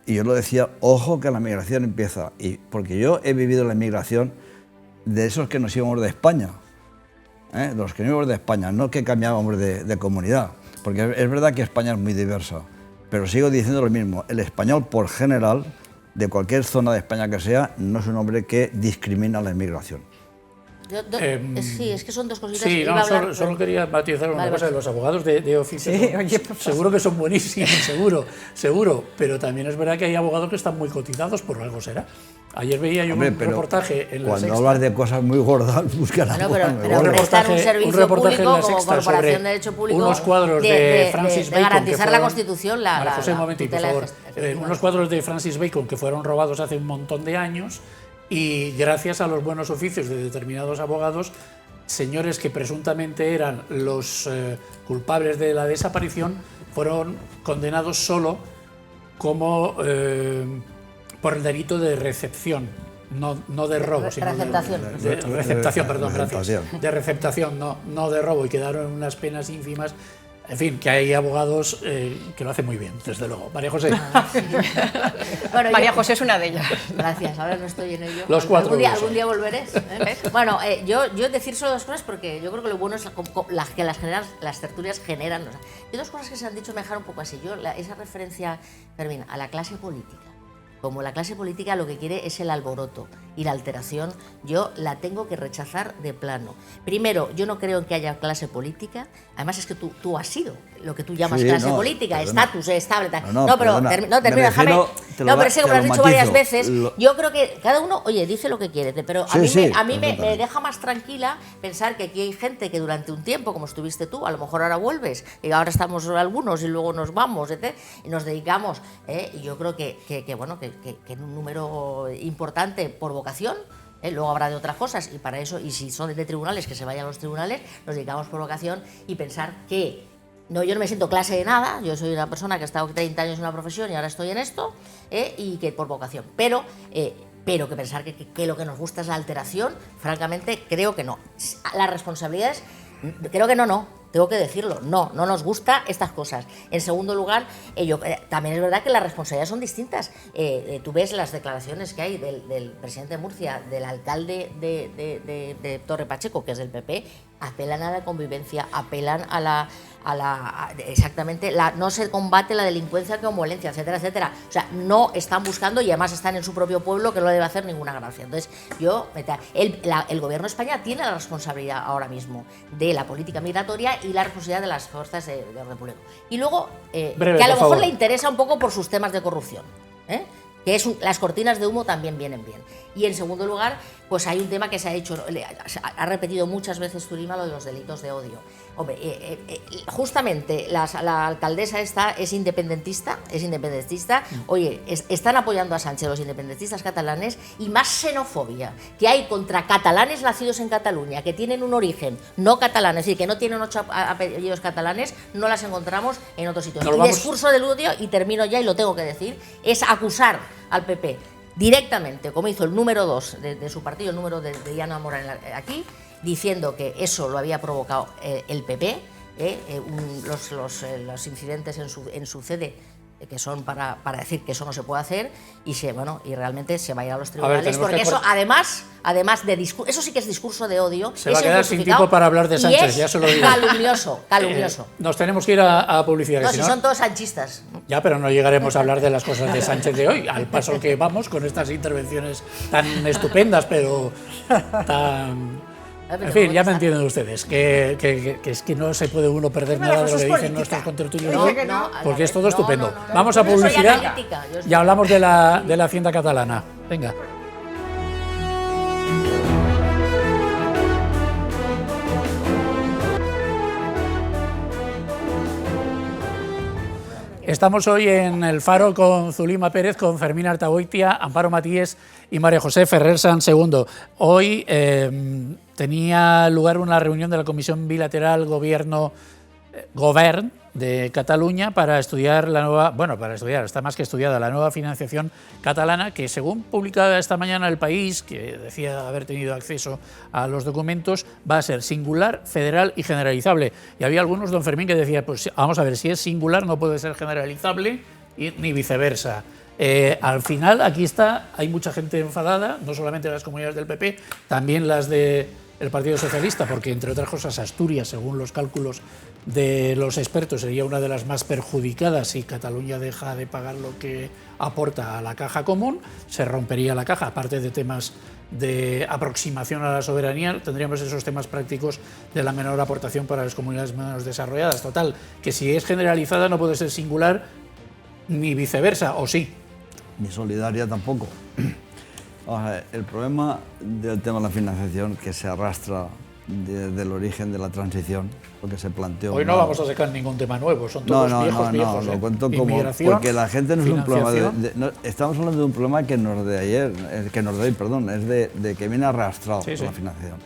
Y yo lo decía, ojo que la migración empieza. Porque yo he vivido la inmigración de esos que nos íbamos de España, de los que nos íbamos de España, no que cambiábamos de comunidad. Porque es verdad que España es muy diversa, pero sigo diciendo lo mismo, el español por general, de cualquier zona de España que sea, no es un hombre que discrimina la inmigración. Sí, es que son dos cositas. Sí, Iba no, a hablar, solo quería matizar una Vale, cosa de vale. los abogados de oficio. Sí, oye, por favor. Seguro que son buenísimos, seguro, pero también es verdad que hay abogados que están muy cotizados, por algo será. Ayer veía yo Hombre, un pero reportaje en la cuando Sexta. hablas de cosas muy gordas, buscan Bueno, algo pero mejor. prestar un servicio reportaje en público la como Sexta Corporación sobre de Derecho Público unos cuadros de Francis de Bacon que garantizar la fueron- Constitución, María José, un momentito, por tutela favor. de Unos cuadros de Francis Bacon que fueron robados hace un montón de años y gracias a los buenos oficios de determinados abogados, señores que presuntamente eran los culpables de la desaparición fueron condenados solo como por el delito de recepción, no de robo, sino receptación. de receptación, perdón, Receptación. gracias. De receptación, no de robo, y quedaron unas penas ínfimas. En fin, que hay abogados que lo hacen muy bien, desde luego. María José. Bueno, María yo- José es una de ellas. Gracias, ahora no estoy en ello. Los cuatro Algún día volveré. Bueno, yo decir solo dos cosas porque yo creo que lo bueno es que las tertulias generan. O sea, y dos cosas que se han dicho me dejaron un poco así. Esa referencia, Fermín, a la clase política. Como la clase política lo que quiere es el alboroto y la alteración, yo la tengo que rechazar de plano. Primero, yo no creo en que haya clase política. Además es que tú has sido lo que tú llamas Sí, clase no, política, perdona. estatus, estable, tal. No, No, pero perdona. termino, Me déjame. refiero- te lo No, va- pero sí, te como lo has lo dicho varias matizo. veces, Lo- yo creo que cada uno, oye, dice lo que quiere, pero Sí, a mí, sí, a mí me perfectamente. deja más tranquila pensar que aquí hay gente que durante un tiempo, como estuviste tú, a lo mejor ahora vuelves, y ahora estamos algunos y luego nos vamos, etc., y nos dedicamos, y yo creo que en un número importante por vocación. Luego habrá de otras cosas y para eso, y si son de tribunales, que se vayan a los tribunales, nos dedicamos por vocación y pensar que yo no me siento clase de nada, yo soy una persona que ha estado 30 años en una profesión y ahora estoy en esto, y que por vocación. Pero pero que pensar que lo que nos gusta es la alteración, francamente, creo que no. Las responsabilidades, creo que no, tengo que decirlo, no nos gusta estas cosas. En segundo lugar, también es verdad que las responsabilidades son distintas. Tú ves las declaraciones que hay del presidente de Murcia, del alcalde de Torre Pacheco, que es del PP, apelan a la convivencia, apelan no se combate la delincuencia con violencia, etcétera, etcétera. O sea, no están buscando, y además están en su propio pueblo, que no le debe hacer ninguna gracia. Entonces, el gobierno de España tiene la responsabilidad ahora mismo de la política migratoria y la responsabilidad de las fuerzas de orden público. Y luego, Breve, que a lo mejor favor. le interesa un poco por sus temas de corrupción, que las cortinas de humo también vienen bien. Y en segundo lugar, pues hay un tema que se ha hecho, ha repetido muchas veces Zulima, lo de los delitos de odio. Hombre, justamente la alcaldesa esta es independentista. Oye, están apoyando a Sánchez los independentistas catalanes, y más xenofobia que hay contra catalanes nacidos en Cataluña, que tienen un origen no catalán, es decir, que no tienen 8 apellidos catalanes, no las encontramos en otros sitios. El discurso del odio, y termino ya y lo tengo que decir, es acusar al PP directamente, como hizo el número 2 de su partido, el número de Diana Morán aquí, diciendo que eso lo había provocado el PP, los incidentes en su sede, que son para decir que eso no se puede hacer, y realmente se va a ir a los tribunales, porque eso, además de discurso, eso sí que es discurso de odio. Se va a quedar sin tiempo para hablar de Sánchez, ya se lo digo. Calumnioso. Nos tenemos que ir a publicidad. No, si son todos sanchistas. Ya, pero no llegaremos a hablar de las cosas de Sánchez de hoy, al paso que vamos con estas intervenciones tan estupendas, pero tan... En fin, ya me entienden ustedes, que es que no se puede uno perder nada de lo que dicen nuestros contertulios, porque es todo estupendo. Vamos a publicidad y hablamos de la Hacienda catalana. Venga. Estamos hoy en El Faro con Zulima Pérez, con Fermín Artagoitia, Amparo Matíes y María José Ferrer San II. Hoy tenía lugar una reunión de la Comisión Bilateral Govern de Cataluña para estudiar está más que estudiada, la nueva financiación catalana, que según publicaba esta mañana El País, que decía haber tenido acceso a los documentos, va a ser singular, federal y generalizable. Y había algunos, don Fermín, que decía, pues vamos a ver, si es singular no puede ser generalizable ni viceversa. Al final, aquí hay mucha gente enfadada, no solamente las comunidades del PP, también las del Partido Socialista, porque entre otras cosas Asturias, según los cálculos de los expertos, sería una de las más perjudicadas si Cataluña deja de pagar lo que aporta a la caja común, se rompería la caja, aparte de temas de aproximación a la soberanía, tendríamos esos temas prácticos de la menor aportación para las comunidades menos desarrolladas. Total, que si es generalizada no puede ser singular ni viceversa, ¿o sí? Ni solidaria tampoco. El problema del tema de la financiación, que se arrastra desde el origen de la transición, lo que se planteó... Hoy no vamos a sacar ningún tema nuevo, son todos viejos. No, lo cuento como... Porque la gente no es un problema estamos hablando de un problema que no es de ayer, es de que viene arrastrado por la financiación.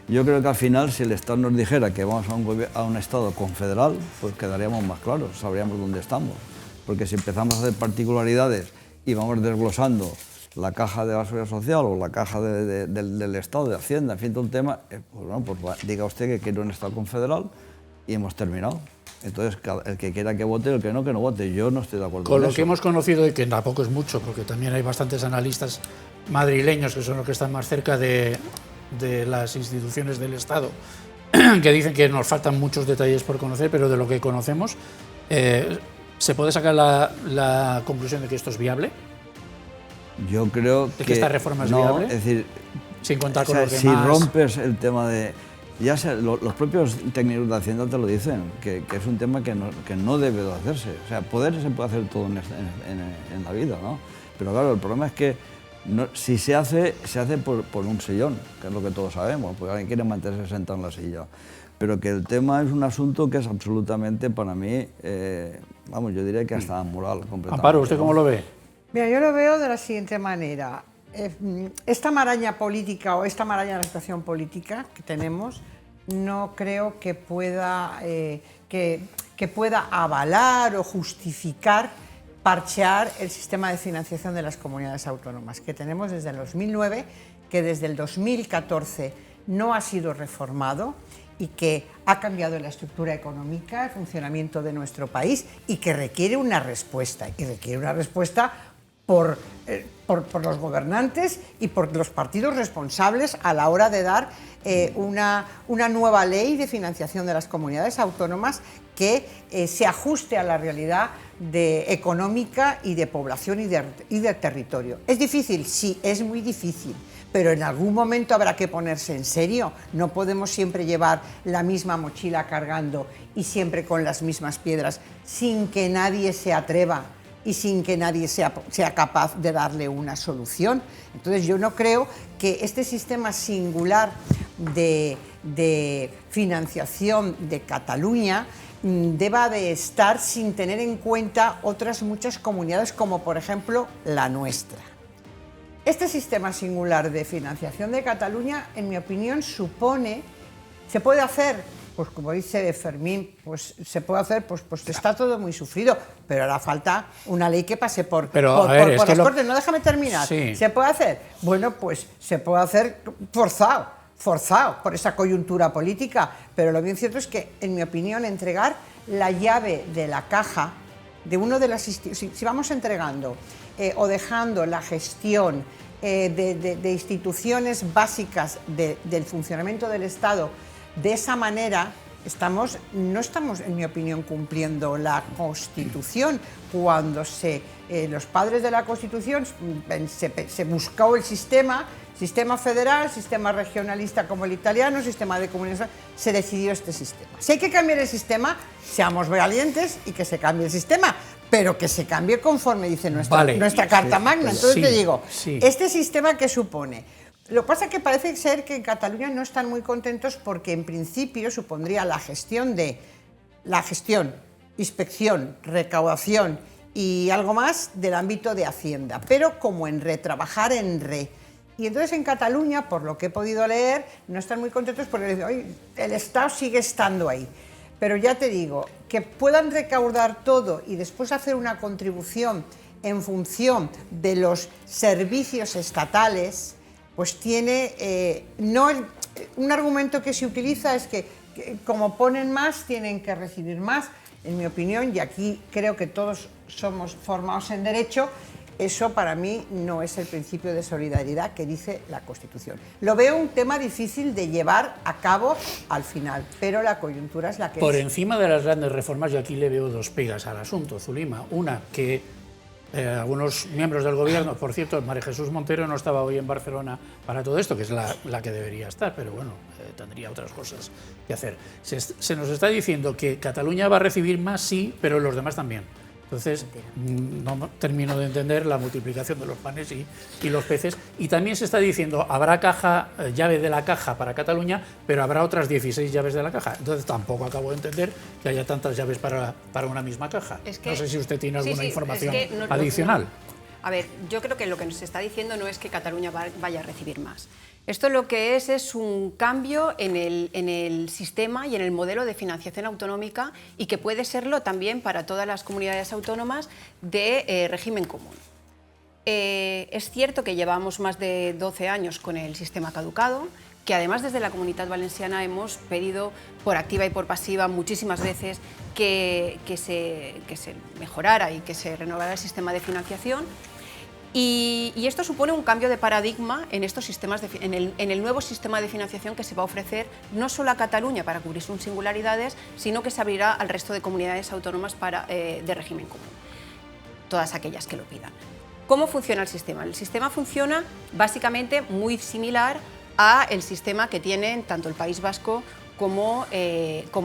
Yo creo que al final, si el Estado nos dijera que vamos a un Estado confederal, pues quedaríamos más claros, sabríamos dónde estamos. Porque si empezamos a hacer particularidades y vamos desglosando la caja de la seguridad social o la caja del Estado, de Hacienda, en fin, todo un tema, pues diga usted que quiere un Estado confederal y hemos terminado. Entonces, el que quiera que vote, el que no vote. Yo no estoy de acuerdo con eso. Con lo que hemos conocido, y que tampoco es mucho, porque también hay bastantes analistas madrileños que son los que están más cerca de las instituciones del Estado, que dicen que nos faltan muchos detalles por conocer, pero de lo que conocemos, ¿se puede sacar la conclusión de que esto es viable? Yo creo que esta reforma es viable, es decir, sin contar con los demás. Si rompes el tema de... los propios técnicos de Hacienda te lo dicen, que es un tema que no debe de hacerse. O sea, poder se puede hacer todo en la vida, ¿no? Pero claro, el problema es que si se hace por un sillón, que es lo que todos sabemos, porque alguien quiere mantenerse sentado en la silla. Pero que el tema es un asunto que es absolutamente, para mí, yo diría que hasta moral completamente. Amparo, ¿usted cómo lo ve? Mira, yo lo veo de la siguiente manera. Esta maraña política o esta maraña de la situación política que tenemos no creo que pueda avalar o justificar parchear el sistema de financiación de las comunidades autónomas, que tenemos desde el 2009, que desde el 2014 no ha sido reformado y que ha cambiado la estructura económica, el funcionamiento de nuestro país y que requiere una respuesta. Y requiere una respuesta por los gobernantes y por los partidos responsables a la hora de dar una nueva ley de financiación de las comunidades autónomas que se ajuste a la realidad económica y de población y de territorio. ¿Es difícil? Sí, es muy difícil, pero en algún momento habrá que ponerse en serio. No podemos siempre llevar la misma mochila cargando y siempre con las mismas piedras sin que nadie se atreva y sin que nadie sea capaz de darle una solución. Entonces yo no creo que este sistema singular de financiación de Cataluña deba de estar sin tener en cuenta otras muchas comunidades, como por ejemplo la nuestra. Este sistema singular de financiación de Cataluña, en mi opinión, se puede hacer, pues como dice Fermín, pues se puede hacer, pues está todo muy sufrido, pero hará falta una ley que pase por las Cortes. No, déjame terminar. Sí. ¿Se puede hacer? Bueno, pues se puede hacer forzado por esa coyuntura política, pero lo bien cierto es que, en mi opinión, entregar la llave de la caja de uno de las si vamos entregando o dejando la gestión de instituciones básicas del funcionamiento del Estado de esa manera, no estamos, en mi opinión, cumpliendo la Constitución. Cuando los padres de la Constitución se buscó el sistema federal, sistema regionalista como el italiano, sistema de comunidades, se decidió este sistema. Si hay que cambiar el sistema, seamos valientes y que se cambie el sistema, pero que se cambie conforme dice nuestra Carta Magna. Entonces te digo, ¿este sistema qué supone? Lo que pasa es que parece ser que en Cataluña no están muy contentos porque en principio supondría la gestión, inspección, recaudación y algo más del ámbito de Hacienda, pero como trabajar en re. Y entonces en Cataluña, por lo que he podido leer, no están muy contentos porque el Estado sigue estando ahí. Pero ya te digo, que puedan recaudar todo y después hacer una contribución en función de los servicios estatales, pues tiene, un argumento que se utiliza es que como ponen más, tienen que recibir más. En mi opinión, y aquí creo que todos somos formados en derecho, eso para mí no es el principio de solidaridad que dice la Constitución. Lo veo un tema difícil de llevar a cabo al final, pero la coyuntura es la que es. Por encima de las grandes reformas, yo aquí le veo dos pegas al asunto, Zulima. Una, que algunos miembros del gobierno, por cierto, María Jesús Montero no estaba hoy en Barcelona para todo esto, que es la que debería estar, pero bueno, tendría otras cosas que hacer. Se nos está diciendo que Cataluña va a recibir más, sí, pero los demás también. Entonces, no termino de entender la multiplicación de los panes y los peces. Y también se está diciendo, habrá llave de la caja para Cataluña, pero habrá otras 16 llaves de la caja. Entonces, tampoco acabo de entender que haya tantas llaves para una misma caja. No sé si usted tiene alguna información adicional. A ver, yo creo que lo que nos está diciendo no es que Cataluña vaya a recibir más. Esto lo que es un cambio en el sistema y en el modelo de financiación autonómica y que puede serlo también para todas las comunidades autónomas de régimen común. Es cierto que llevamos más de 12 años con el sistema caducado, que además desde la Comunitat Valenciana hemos pedido por activa y por pasiva muchísimas veces que se mejorara y que se renovara el sistema de financiación. Y esto supone un cambio de paradigma en estos sistemas en el nuevo sistema de financiación que se va a ofrecer no solo a Cataluña para cubrir sus singularidades, sino que se abrirá al resto de comunidades autónomas de régimen común, todas aquellas que lo pidan. ¿Cómo funciona el sistema? El sistema funciona básicamente muy similar al sistema que tienen tanto el País Vasco como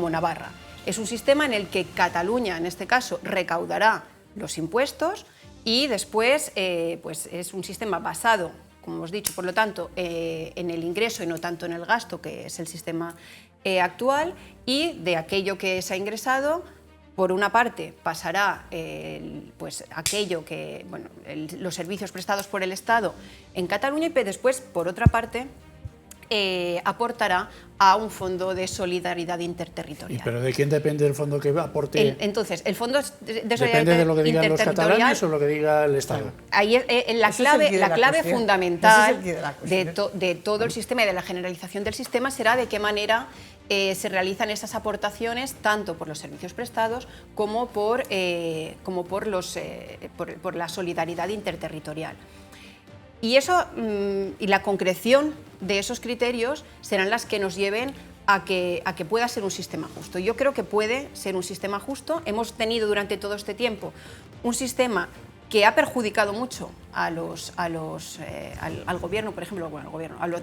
Navarra. Es un sistema en el que Cataluña, en este caso, recaudará los impuestos y después pues es un sistema basado, como hemos dicho, por lo tanto, en el ingreso y no tanto en el gasto, que es el sistema actual, y de aquello que se ha ingresado, por una parte pasará pues aquello que, los servicios prestados por el Estado en Cataluña, y después, por otra parte, aportará a un fondo de solidaridad interterritorial. ¿Pero de quién depende el fondo que aporte? Entonces, el fondo de solidaridad ¿Depende de lo que digan los interterritorial, catalanes o lo que diga el Estado? Ahí es la clave fundamental de todo el sistema y de la generalización del sistema será de qué manera se realizan esas aportaciones tanto por los servicios prestados como por la solidaridad interterritorial. Y eso y la concreción de esos criterios serán las que nos lleven a que pueda ser un sistema justo. Yo creo que puede ser un sistema justo. Hemos tenido durante todo este tiempo un sistema que ha perjudicado mucho al gobierno, por ejemplo,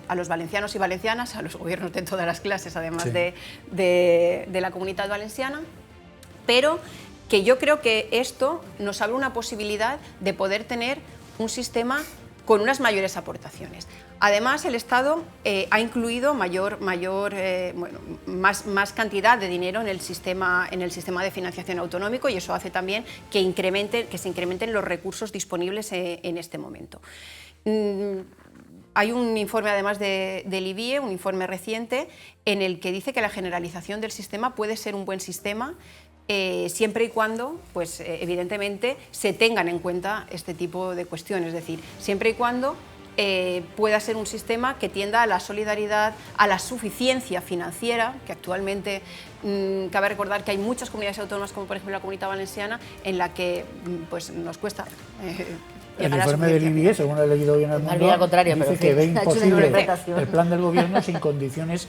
a los valencianos y valencianas, a los gobiernos de todas las clases, además sí. de la Comunitat Valenciana, pero que yo creo que esto nos abre una posibilidad de poder tener un sistema con unas mayores aportaciones. Además, el Estado ha incluido más cantidad de dinero en el sistema de financiación autonómico y eso hace también que se incrementen los recursos disponibles en este momento. Hay un informe además del IBIE, un informe reciente, en el que dice que la generalización del sistema puede ser un buen sistema siempre y cuando, pues, evidentemente, se tengan en cuenta este tipo de cuestiones, es decir, siempre y cuando pueda ser un sistema que tienda a la solidaridad, a la suficiencia financiera, que actualmente cabe recordar que hay muchas comunidades autónomas, como por ejemplo la Comunitat Valenciana, en la que pues, nos cuesta el informe del IBIE, según he leído hoy en El Mundo, dice que ve imposible el plan del gobierno sin condiciones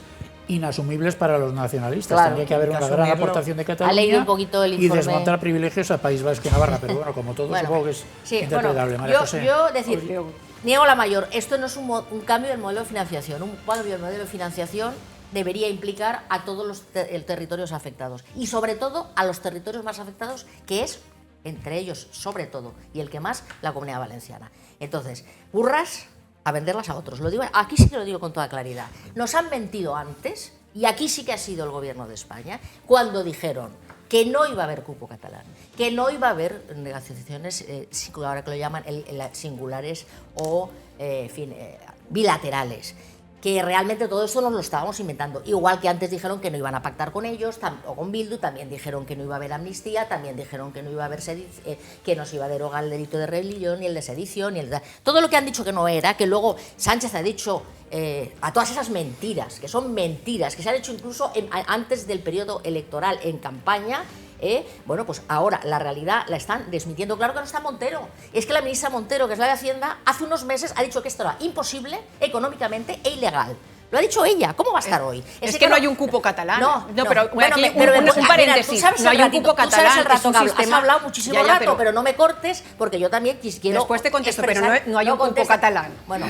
inasumibles para los nacionalistas. Claro, tendría que haber una gran aportación de Cataluña ha leído un poquito el informe y desmontar privilegios a País Vasco y Navarra, pero bueno, como todo supongo que es interpretable. María José. Yo decir, niego la mayor, esto no es un cambio del modelo de financiación, un cambio del modelo de financiación debería implicar a todos los territorios afectados y sobre todo a los territorios más afectados, que es, entre ellos, sobre todo, y el que más, la Comunidad Valenciana. Entonces, burras a venderlas a otros. Lo digo, aquí sí que lo digo con toda claridad. Nos han mentido antes, y aquí sí que ha sido el gobierno de España, cuando dijeron que no iba a haber cupo catalán, que no iba a haber negociaciones, ahora que lo llaman singulares o bilaterales, que realmente todo eso nos lo estábamos inventando. Igual que antes dijeron que no iban a pactar con ellos, o con Bildu, también dijeron que no iba a haber amnistía, también dijeron que no iba a haber que no se iba a derogar el delito de rebelión, ni el de sedición, ni todo lo que han dicho que no era, que luego Sánchez ha dicho a todas esas mentiras, que son mentiras, que se han hecho incluso antes del periodo electoral, en campaña. Bueno, pues ahora la realidad la están desmintiendo. Claro que no está Montero. Es que la ministra Montero, que es la de Hacienda, hace unos meses ha dicho que esto era imposible económicamente e ilegal. Lo ha dicho ella. ¿Cómo va a estar hoy? Es que no hay un cupo catalán. No, pero bueno, aquí un Mira, paréntesis. tú sabes no hay un cupo ratito, catalán. Tú sabes el rato es un que has sistema... hablado muchísimo rato, pero no me cortes, porque yo también quiero. Después te contesto, pero expresar, no hay un cupo catalán. Bueno,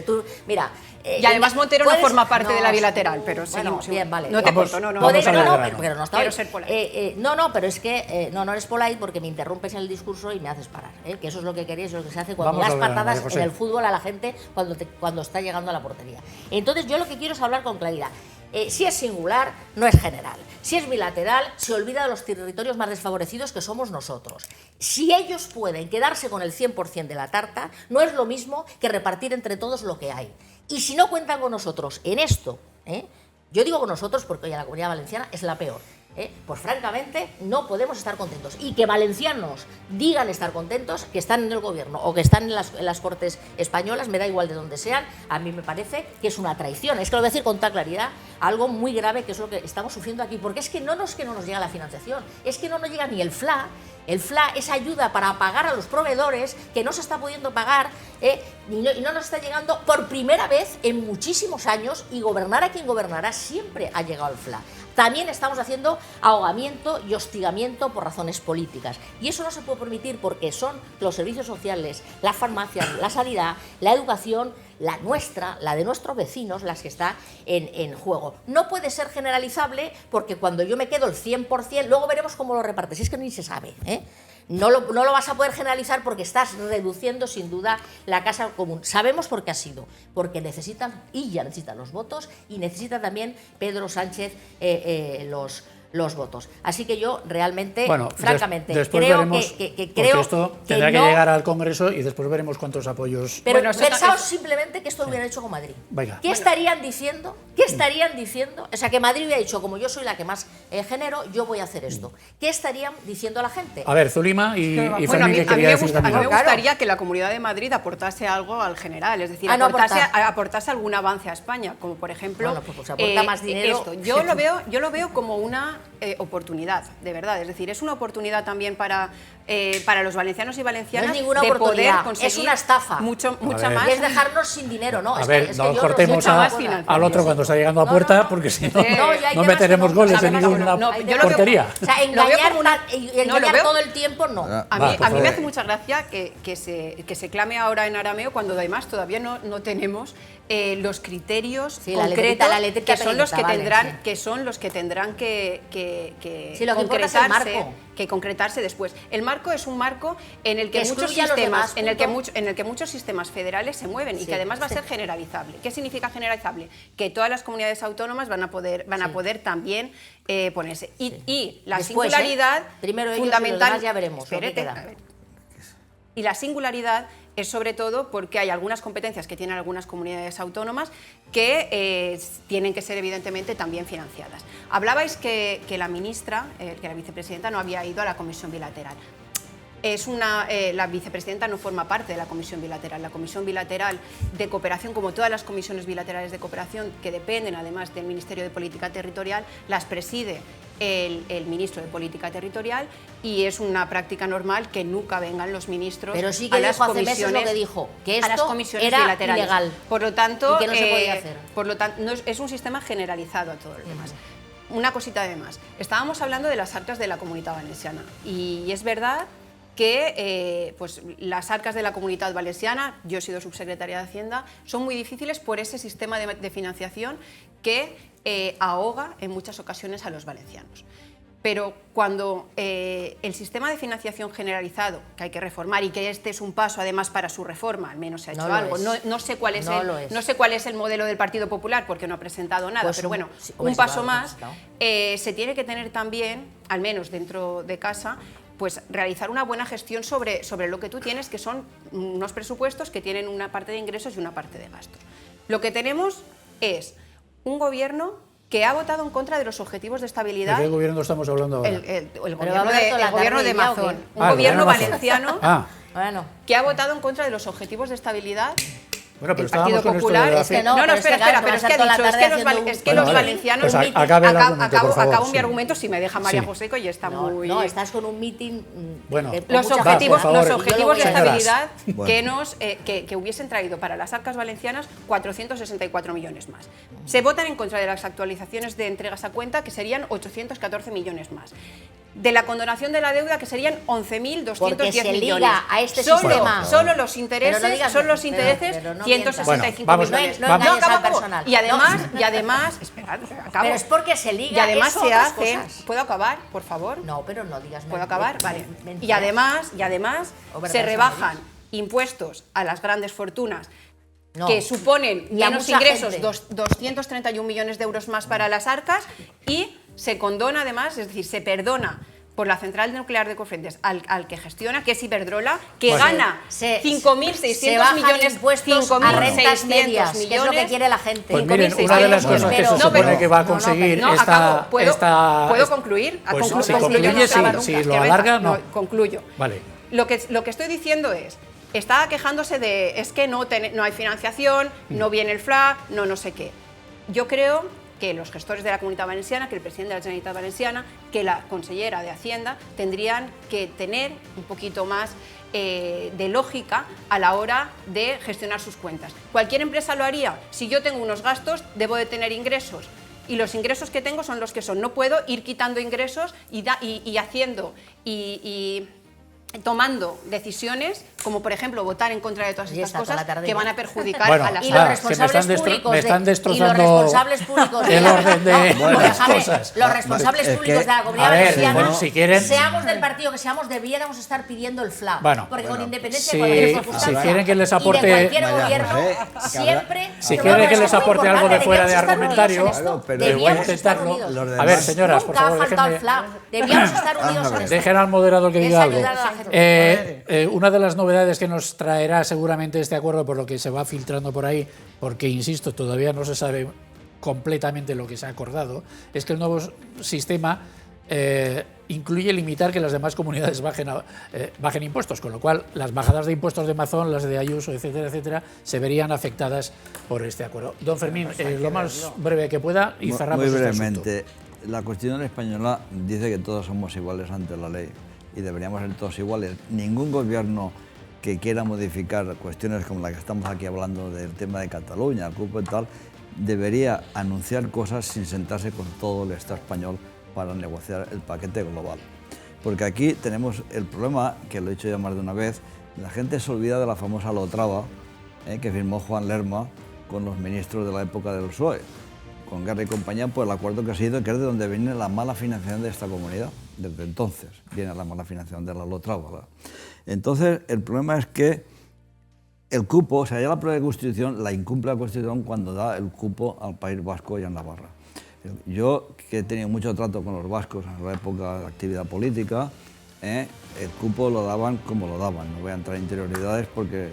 tú, mira. Y además Montero no forma parte de la bilateral, pero seguimos. Bueno, bien, vale. No te corto, no. Pero no está. Quiero ser polite. No, pero es que no eres polite porque me interrumpes en el discurso y me haces parar. Que eso es lo que queréis, eso es lo que se hace cuando das patadas en el fútbol a la gente cuando está llegando a la portería. Entonces yo lo que quiero es hablar con claridad. Si es singular, no es general. Si es bilateral, se olvida de los territorios más desfavorecidos, que somos nosotros. Si ellos pueden quedarse con el 100% de la tarta, no es lo mismo que repartir entre todos lo que hay. Y si no cuentan con nosotros en esto, yo digo con nosotros porque hoy la Comunidad Valenciana es la peor, pues francamente no podemos estar contentos. Y que valencianos digan estar contentos, que están en el gobierno o que están en las Cortes españolas, me da igual de donde sean, a mí me parece que es una traición. Es que lo voy a decir con toda claridad, algo muy grave, que es lo que estamos sufriendo aquí, porque es que no nos llega la financiación, es que no nos llega ni el FLA. El FLA es ayuda para pagar a los proveedores, que no se está pudiendo pagar, y no nos está llegando por primera vez en muchísimos años, y gobernar a quien gobernará siempre ha llegado el FLA. También estamos haciendo ahogamiento y hostigamiento por razones políticas, y eso no se puede permitir porque son los servicios sociales, las farmacias, la sanidad, la educación, la nuestra, la de nuestros vecinos, las que está en juego. No puede ser generalizable porque cuando yo me quedo el 100%, luego veremos cómo lo repartes, es que ni se sabe, No lo vas a poder generalizar porque estás reduciendo sin duda la casa común. Sabemos por qué ha sido, porque necesitan los votos y necesita también Pedro Sánchez los votos. Así que yo realmente, Bueno, francamente, después creo veremos, que porque creo esto que tendrá que no, llegar al Congreso y después veremos cuántos apoyos. pero Bueno, pensaos simplemente que esto lo hubieran hecho con Madrid. Venga. ¿Qué estarían diciendo? ¿Qué estarían diciendo? O sea, que Madrid hubiera dicho, como yo soy la que más genero, yo voy a hacer esto. ¿Qué estarían diciendo a la gente? A ver, Zulima y Bueno, Fermín, que quería decir a mí también. me gustaría que la Comunidad de Madrid aportase algo al general, es decir, Ah, no aportase algún avance a España, como por ejemplo Bueno, pues aporta más dinero. esto. Yo lo veo como una oportunidad, de verdad, es decir, es una oportunidad también para los valencianos y valencianas No es ninguna de poder oportunidad, conseguir es una estafa. mucha ver. más. Y es dejarnos sin dinero, ¿no? A Es ver, que no yo cortemos mucha más al otro cuando está llegando a puerta, porque si no, ya no hay meteremos temas que goles en no, ninguna no, yo lo veo- portería. O sea, Lo veo como engañar lo veo- todo el tiempo, no. A Va, mí, por a mí me favor. hace mucha gracia que se clame ahora en arameo cuando además todavía no tenemos los criterios Sí, la concretos letrita que son los que pequeñita, tendrán vale, sí. que son los que tendrán que Sí, lo que importa es el concretarse, marco. que concretarse después. El marco es un marco en el que Que muchos excluye a los sistemas, demás, punto. en el que muchos sistemas federales se mueven y Sí, que además va a sí. ser generalizable. ¿Qué significa generalizable? Que todas las comunidades autónomas van a poder también ponerse. Y la Después, singularidad primero ellos y los fundamental. demás ya veremos lo que Espérate, queda. a ver. Y la singularidad es sobre todo porque hay algunas competencias que tienen algunas comunidades autónomas que tienen que ser evidentemente también financiadas. Hablabais que la ministra, que la vicepresidenta no había ido a la comisión bilateral. La vicepresidenta no forma parte de la comisión bilateral. La comisión bilateral de cooperación, como todas las comisiones bilaterales de cooperación que dependen además del Ministerio de Política Territorial, las preside el ministro de Política Territorial y es una práctica normal que nunca vengan los ministros Pero sí que a las dijo hace meses lo comisiones, que dijo, que a las esto comisiones era bilaterales. ilegal. Por lo tanto, Y que no se podía hacer. Por lo tanto, es un sistema generalizado a todo lo demás. Una cosita además, estábamos hablando de las arcas de la Comunitat Valenciana y es verdad que pues, las arcas de la Comunitat Valenciana, yo he sido subsecretaria de Hacienda, son muy difíciles por ese sistema de financiación que ahoga en muchas ocasiones a los valencianos. Pero cuando el sistema de financiación generalizado, que hay que reformar y que este es un paso además para su reforma, al menos se ha hecho No lo algo, es. no sé cuál es No lo es. no sé cuál es el modelo del Partido Popular porque no ha presentado nada, Pues pero bueno, sí, un hombre, paso sí, lo ha más, presentado. se tiene que tener también, al menos dentro de casa, pues realizar una buena gestión sobre lo que tú tienes, que son unos presupuestos que tienen una parte de ingresos y una parte de gastos. Lo que tenemos es un gobierno que ha votado en contra de los objetivos de ¿De estabilidad. qué gobierno estamos hablando ahora? El va a gobierno hablar toda la el gobierno tarde de ya, ¿o qué? Mazón, un Ah, el gobierno gobierno Mazón. valenciano Ah, Bueno, que ha votado en contra de los objetivos de estabilidad. bueno, pero El Partido estábamos con esto de Popular la es que fe- no, no, pero espera, es que, claro, pero es va a que estar ha toda la dicho, tarde es que haciendo los Bueno, vale. valencianos... Pues un meeting. acabe el argumento, por favor, acabo mi sí. argumento, si me deja María Sí. José, que ya está no, muy... no, estás con un meeting. Bueno. con Los mucha objetivos, gente. por favor, los objetivos de señoras. estabilidad Bueno. que hubiesen traído para las arcas valencianas 464 millones más. Se votan en contra de las actualizaciones de entregas a cuenta, que serían 814 millones más. De la condonación de la deuda, que serían 11.210 Porque se liga millones. a este solo, sistema. Solo los Pero intereses, no digas solo los pero- intereses, pero no 165 Bueno, millones. no engañes acabo, al personal. Y además, esperad, acabo. Pero es porque se liga Y además eso a se otras hacen... cosas. ¿Puedo acabar, por favor? No, pero no digas ¿Puedo acabar? Vale. mentiras. Y además O verdades se rebajan a impuestos a las grandes fortunas No. que suponen Y a menos mucha ingresos, gente. 231 millones de euros más para las arcas y se condona además, es decir, se perdona por la central nuclear de Cofrentes al que gestiona, que es Iberdrola, que Bueno. gana se 5.600 bajan millones, impuestos a rentas 5.600 medias, que es lo que quiere la gente. Pues miren, una de las cosas que se Pero- supone que va a no, no, conseguir No, esta... acabo. ¿Puedo, esta- ¿puedo concluir? Pues Concluyo, si concluyo, concluye, no sí, acaba nunca. si Es lo que alarga, no. Concluyo. Vale. Lo que estoy diciendo es, estaba quejándose de, es que no hay financiación, no viene el FLA, no sé qué. Yo creo que los gestores de la Comunitat Valenciana, que el presidente de la Generalitat Valenciana, que la consellera de Hacienda, tendrían que tener un poquito más de lógica a la hora de gestionar sus cuentas. Cualquier empresa lo haría. Si yo tengo unos gastos, debo de tener ingresos. Y los ingresos que tengo son los que son. No puedo ir quitando ingresos y haciendo y tomando decisiones como por ejemplo votar en contra de todas Y estas está toda cosas la tarde que ya. van a perjudicar Bueno, a las Y Ah, los que me responsables están públicos me están y los destrozando responsables públicos el orden de las déjame, cosas. los responsables Es públicos que- de la a Comunidad ver, Valenciana, bueno, si quieren- seamos del partido que seamos, debiéramos estar pidiendo el FLA. Bueno, porque con independencia si- de cualquier si circunstancia quieren que les y aporte- de cualquier María gobierno, José, siempre... Si pero quiere bueno, que es les muy aporte algo de importante, fuera de debíamos estar unidos argumentario, en esto, Claro, pero- voy a debíamos estar intentarlo. unidos. Los A demás- ver, señoras, por Nunca favor, ha faltado el déjenme... FLA. Debíamos estar unidos en esto. Dejen al moderador que Es diga algo. ayudar a la gente. Una de las novedades que nos traerá seguramente este acuerdo, por lo que se va filtrando por ahí, porque insisto, todavía no se sabe completamente lo que se ha acordado, es que el nuevo sistema incluye limitar que las demás comunidades bajen impuestos, con lo cual las bajadas de impuestos de Mazón, las de Ayuso, etcétera, etcétera, se verían afectadas por este acuerdo. Don Fermín, lo más breve que pueda y cerramos Muy este brevemente, la Constitución española dice que todos somos iguales ante la ley y deberíamos ser todos iguales. Ningún gobierno que quiera modificar cuestiones como la que estamos aquí hablando del tema de Cataluña, el cupo y tal, debería anunciar cosas sin sentarse con todo el Estado español para negociar el paquete global. Porque aquí tenemos el problema, que lo he dicho ya más de una vez, la gente se olvida de la famosa Lotrava que firmó Juan Lerma con los ministros de la época del PSOE, con Guerra y compañía, por el acuerdo que ha sido, que es de donde viene la mala financiación de esta comunidad. Desde entonces viene la mala financiación de la Lotrava, ¿verdad? Entonces, el problema es que el cupo, o sea, ya la propia Constitución la incumple la Constitución cuando da el cupo al País Vasco y a Navarra. Yo, que he tenido mucho trato con los vascos en la época de actividad política, el cupo lo daban como lo daban. No voy a entrar en interioridades porque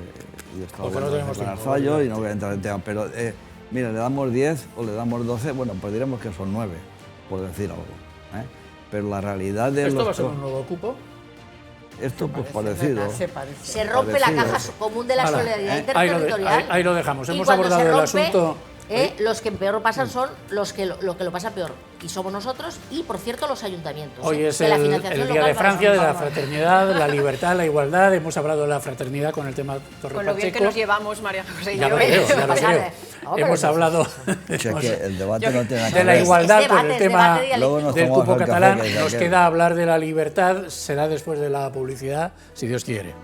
yo estaba Porque no tenemos con tiempo, Arzallo y no voy a entrar en tema, pero mira, le damos 10 o le damos 12, bueno, pues diremos que son 9, por decir algo. Pero la realidad de ¿Esto los... va a ser un nuevo cupo? Esto pues parecido. Se parece. Se rompe la Parecido. caja común de la Hala, solidaridad ahí interterritorial. ahí lo dejamos. Y Hemos cuando abordado se el rompe, asunto. los que peor lo pasan son los que lo pasan peor. Y somos nosotros y, por cierto, los ayuntamientos. Hoy es que la el financiación Día local de para Francia, de la nosotros. fraternidad, la libertad, la igualdad. Hemos hablado de la fraternidad con el tema Torre Con lo bien que Pacheco. nos llevamos, María José y Ya yo. lo creo, ya lo Pasar, creo. no, pero Hemos sí, hablado O sea, que el debate no tiene nada que de la ver. igualdad Es con debate, el es tema debate dialéctico. Luego nos del tomamos cupo el café, catalán. que es Nos aquel. queda hablar de la libertad. Será después de la publicidad, si Dios quiere.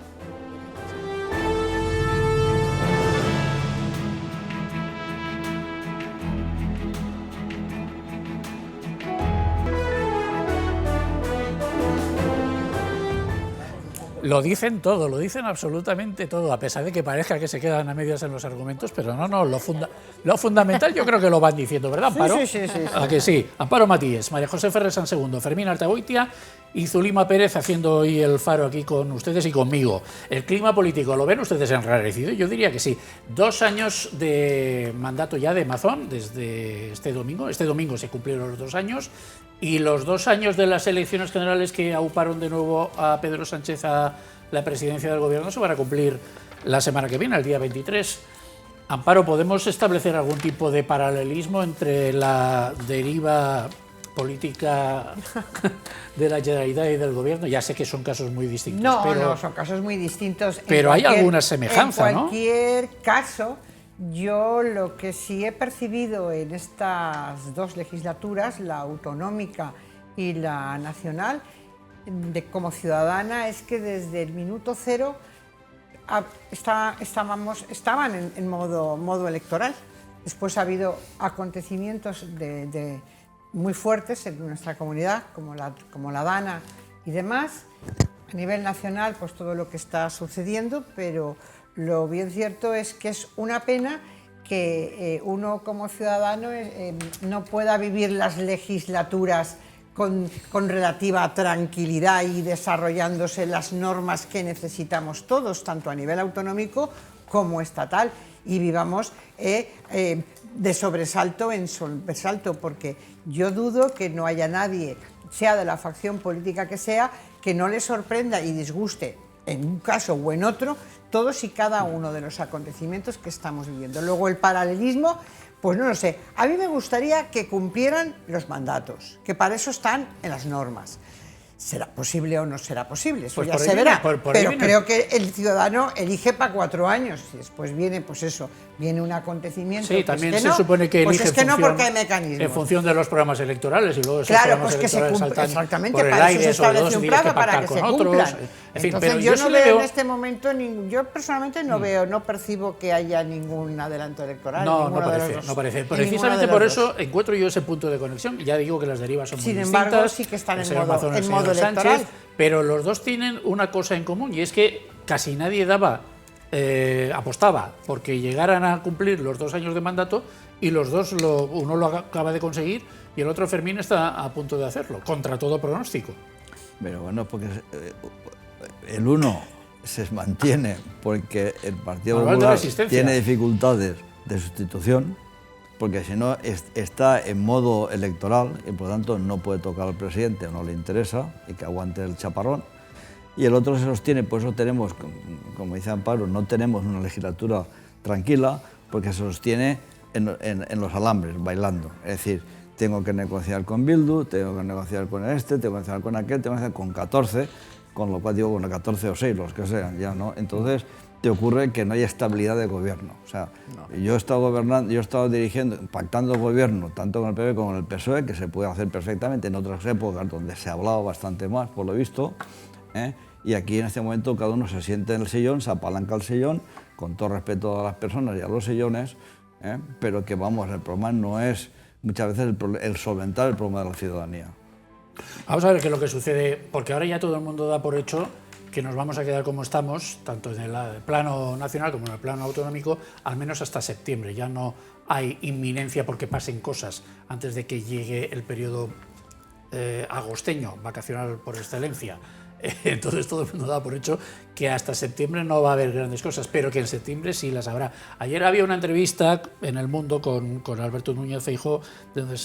Lo dicen todo, lo dicen absolutamente todo, a pesar de que parezca que se quedan a medias en los argumentos, pero no, lo fundamental yo creo que lo van diciendo, ¿verdad, Amparo? Sí. ¿A que sí? Amparo Matías, María José Ferrer San Segundo, Fermín Artagoitia y Zulima Pérez haciendo hoy el faro aquí con ustedes y conmigo. El clima político, ¿lo ven ustedes enrarecido? Yo diría que sí. 2 años de mandato ya de Mazón, desde este domingo. Este domingo se cumplieron los 2 años. Y los 2 años de las elecciones generales que auparon de nuevo a Pedro Sánchez a la presidencia del gobierno se van a cumplir la semana que viene, el día 23. Amparo, ¿podemos establecer algún tipo de paralelismo entre la deriva política de la Generalitat y del gobierno? Ya sé que son casos muy distintos. No, son casos muy distintos. Pero hay alguna semejanza, ¿no? En cualquier caso, yo lo que sí he percibido en estas 2 legislaturas, la autonómica y la nacional, como ciudadana, es que desde el minuto cero estaban en modo electoral. Después ha habido acontecimientos muy fuertes en nuestra comunidad, como la Dana y demás. A nivel nacional, pues todo lo que está sucediendo, pero lo bien cierto es que es una pena que uno como ciudadano no pueda vivir las legislaturas con relativa tranquilidad y desarrollándose las normas que necesitamos todos, tanto a nivel autonómico como estatal, y vivamos de sobresalto en sobresalto, porque yo dudo que no haya nadie, sea de la facción política que sea, que no le sorprenda y disguste en un caso o en otro todos y cada uno de los acontecimientos que estamos viviendo. Luego el paralelismo, pues no lo sé. A mí me gustaría que cumplieran los mandatos, que para eso están en las normas. ¿Será posible o no será posible? Eso Pues ya por ahí se verá. viene, por ahí Pero viene. creo que el ciudadano elige para 4 años y después viene, pues eso, viene un acontecimiento. Sí, que también es que se no, supone que pues elige es que no, función- porque hay mecanismos. en función de los programas electorales y luego esos Claro, programas pues que se electorales cumple, saltan exactamente, por el para eso aire, se sobre todo establece si un tienes plazo para pactar que con se otros. cumplan. En fin, Entonces pero yo sí no le veo veo en este momento, yo personalmente no veo, no percibo que haya ningún adelanto electoral. No, ninguno no de los parece, dos. no parece. En ninguno Precisamente de los por dos. eso encuentro yo ese punto de conexión. Ya digo que las derivas son Sin muy embargo, distintas. sí que están el en señor modo- Mazón y el en señor modo Sánchez, electoral. pero los dos tienen una cosa en común y es que casi nadie apostaba porque llegaran a cumplir los 2 años de mandato y los dos, uno lo acaba de conseguir y el otro, Fermín, está a punto de hacerlo, contra todo pronóstico. Pero bueno, porque el uno se mantiene porque el Partido Manual de Popular resistencia. tiene dificultades de sustitución, porque si no está en modo electoral y por lo tanto no puede tocar al presidente, no le interesa y que aguante el chaparrón. Y el otro se sostiene, por eso tenemos, como dice Amparo, no tenemos una legislatura tranquila porque se sostiene en los alambres, bailando. Es decir, tengo que negociar con Bildu, tengo que negociar con este, tengo que negociar con aquel, tengo que negociar con 14, con lo cual digo, bueno, 14 o 6, los que sean, ya, ¿no? Entonces te ocurre que no hay estabilidad de gobierno. O sea, yo he estado gobernando, yo he estado dirigiendo, pactando gobierno, tanto con el PP como con el PSOE, que se puede hacer perfectamente en otras épocas donde se ha hablado bastante más, por lo visto, ¿eh? Y aquí en este momento cada uno se siente en el sillón, se apalanca el sillón, con todo respeto a las personas y a los sillones, ¿eh? Pero que vamos, el problema no es muchas veces el solventar el problema de la ciudadanía. Vamos a ver qué es lo que sucede, porque ahora ya todo el mundo da por hecho que nos vamos a quedar como estamos, tanto en el plano nacional como en el plano autonómico, al menos hasta septiembre. Ya no hay inminencia porque pasen cosas antes de que llegue el periodo agosteño, vacacional por excelencia. Entonces todo el mundo da por hecho que hasta septiembre no va a haber grandes cosas, pero que en septiembre sí las habrá. Ayer había una entrevista en El Mundo con Alberto Núñez Feijóo, donde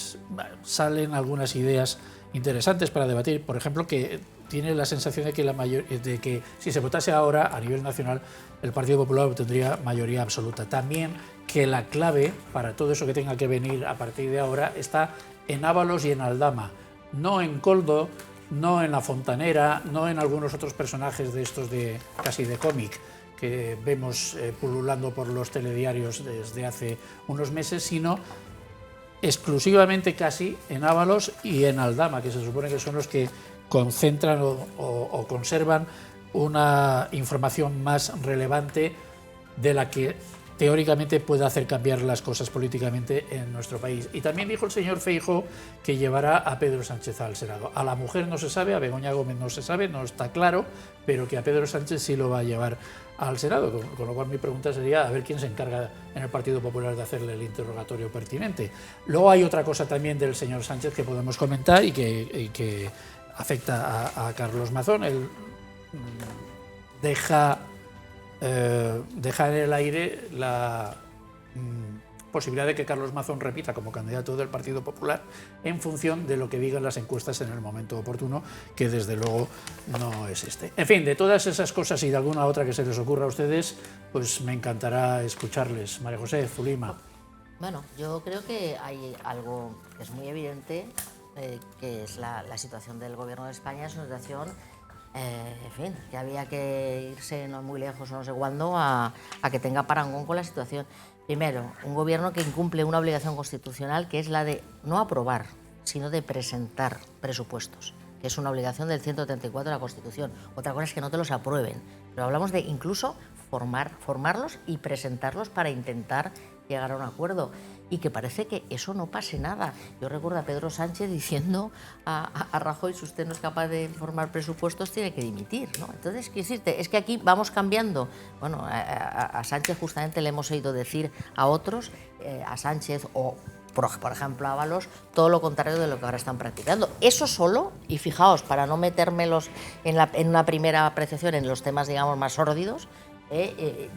salen algunas ideas interesantes para debatir. Por ejemplo, que tiene la sensación de que si se votase ahora a nivel nacional, el Partido Popular obtendría mayoría absoluta. También que la clave para todo eso que tenga que venir a partir de ahora está en Ábalos y en Aldama, no en Koldo, no en La Fontanera, no en algunos otros personajes de estos casi de cómic que vemos pululando por los telediarios desde hace unos meses, sino exclusivamente casi en Ábalos y en Aldama, que se supone que son los que concentran o conservan una información más relevante de la que teóricamente puede hacer cambiar las cosas políticamente en nuestro país. Y también dijo el señor Feijóo que llevará a Pedro Sánchez al Senado. A la mujer no se sabe, a Begoña Gómez no se sabe, no está claro, pero que a Pedro Sánchez sí lo va a llevar al Senado, con lo cual mi pregunta sería a ver quién se encarga en el Partido Popular de hacerle el interrogatorio pertinente. Luego hay otra cosa también del señor Sánchez que podemos comentar y que afecta a Carlos Mazón. Él deja en el aire la posibilidad de que Carlos Mazón repita como candidato del Partido Popular en función de lo que digan las encuestas en el momento oportuno, que desde luego no es este. En fin, de todas esas cosas y de alguna otra que se les ocurra a ustedes, pues me encantará escucharles. María José, Zulima. Bueno, yo creo que hay algo que es muy evidente, que es la situación del Gobierno de España, es una situación, en fin, que había que irse no muy lejos o no sé cuándo a que tenga parangón con la situación. Primero, un gobierno que incumple una obligación constitucional que es la de no aprobar, sino de presentar presupuestos, que es una obligación del 134 de la Constitución. Otra cosa es que no te los aprueben, pero hablamos de incluso formarlos y presentarlos para intentar llegar a un acuerdo. Y que parece que eso no pase nada. Yo recuerdo a Pedro Sánchez diciendo a Rajoy, si usted no es capaz de formar presupuestos, tiene que dimitir, ¿no? Entonces, quiero decirte, es que aquí vamos cambiando. Bueno, a Sánchez justamente le hemos oído decir a otros, a Sánchez o, por ejemplo, a Ábalos, todo lo contrario de lo que ahora están practicando. Eso solo, y fijaos, para no metérmelos en una primera apreciación en los temas, digamos, más sórdidos,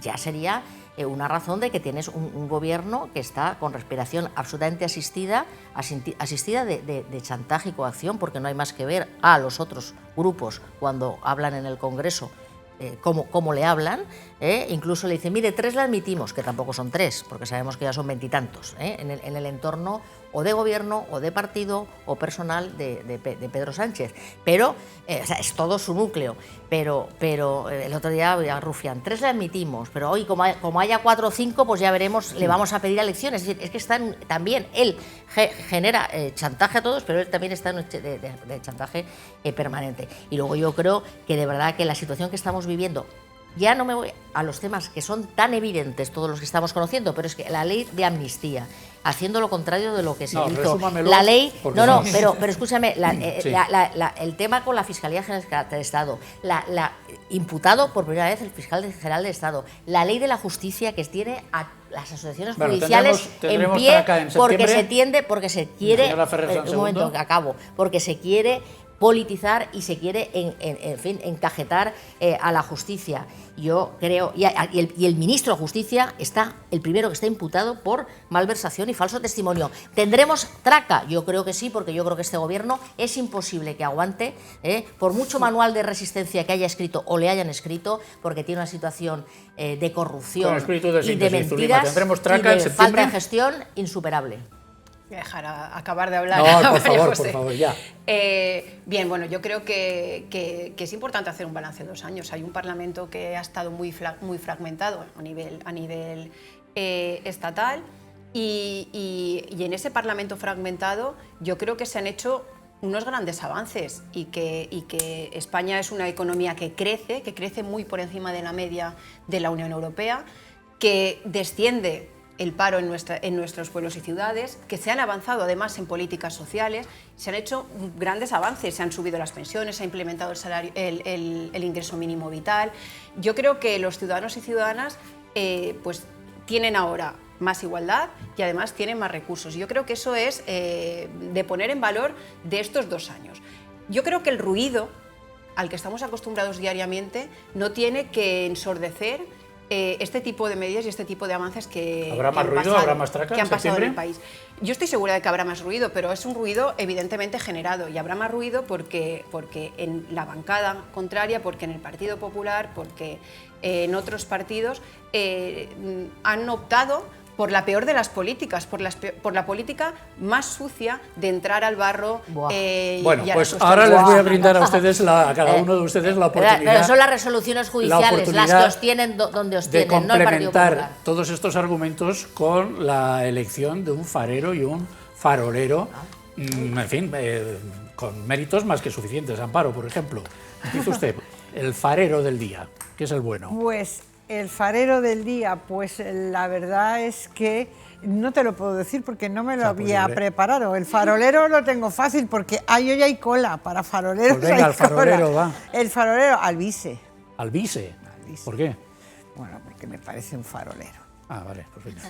ya sería una razón de que tienes un gobierno que está con respiración absolutamente asistida de chantaje y coacción, porque no hay más que ver a los otros grupos cuando hablan en el Congreso, cómo le hablan, incluso le dicen, mire, 3 le admitimos, que tampoco son 3, porque sabemos que ya son 20 y tantos, en el entorno o de gobierno, o de partido, o personal de Pedro Sánchez. Pero, o sea, es todo su núcleo. Pero el otro día a Rufián, 3 le admitimos, pero hoy como haya 4 o 5, pues ya veremos, le vamos a pedir elecciones. Es decir, es que también él genera chantaje a todos, pero él también está en un de chantaje permanente. Y luego yo creo que de verdad que la situación que estamos viviendo, ya no me voy a los temas que son tan evidentes, todos los que estamos conociendo, pero es que la ley de amnistía, haciendo lo contrario de lo que se hizo. La ley, pero escúchame, el tema con la Fiscalía General del Estado, imputado por primera vez el fiscal general del Estado, la ley de la justicia que tiene a las asociaciones judiciales en pie porque se quiere, un momento que acabo, porque se quiere politizar y se quiere, en fin, encajetar a la justicia. Yo creo, y el ministro de Justicia está el primero que está imputado por malversación y falso testimonio. ¿Tendremos traca? Yo creo que sí, porque yo creo que este gobierno es imposible que aguante, por mucho manual de resistencia que haya escrito o le hayan escrito, porque tiene una situación de corrupción y de mentiras ¿Tendremos traca y de en falta de gestión insuperable. Voy a dejar acabar de hablar. No, por favor, ya. Bien, bueno, yo creo que es importante hacer un balance de 2 años. Hay un Parlamento que ha estado muy fragmentado a nivel estatal y en ese Parlamento fragmentado yo creo que se han hecho unos grandes avances y que España es una economía que crece muy por encima de la media de la Unión Europea, que desciende el paro en nuestros pueblos y ciudades, que se han avanzado además en políticas sociales, se han hecho grandes avances, se han subido las pensiones, se ha implementado el ingreso mínimo vital. Yo creo que los ciudadanos y ciudadanas pues tienen ahora más igualdad y además tienen más recursos. Yo creo que eso es de poner en valor de estos 2 años. Yo creo que el ruido al que estamos acostumbrados diariamente no tiene que ensordecer este tipo de medidas y este tipo de avances que ¿Habrá más ruido? ¿Habrá más traca? Que han pasado en el país. Yo estoy segura de que habrá más ruido, pero es un ruido evidentemente generado, y habrá más ruido porque en la bancada contraria, porque en el Partido Popular, porque en otros partidos han optado por la peor de las políticas, por la política más sucia de entrar al barro. Bueno, pues ahora les voy a brindar a ustedes, a cada uno de ustedes, la oportunidad. Pero son las resoluciones judiciales las que os tienen donde os tienen, no el Partido Popular. De complementar todos estos argumentos con la elección de un farero y un farolero, en fin, con méritos más que suficientes. Amparo, por ejemplo, dice usted, el farero del día, ¿qué es el bueno? Pues el farero del día, pues la verdad es que no te lo puedo decir porque no me lo había preparado. El farolero lo tengo fácil porque hoy hay cola para faroleros. Pues venga, el farolero va. El farolero, Alvise. ¿Alvise? ¿Por qué? Bueno, porque me parece un farolero. Ah, vale, perfecto.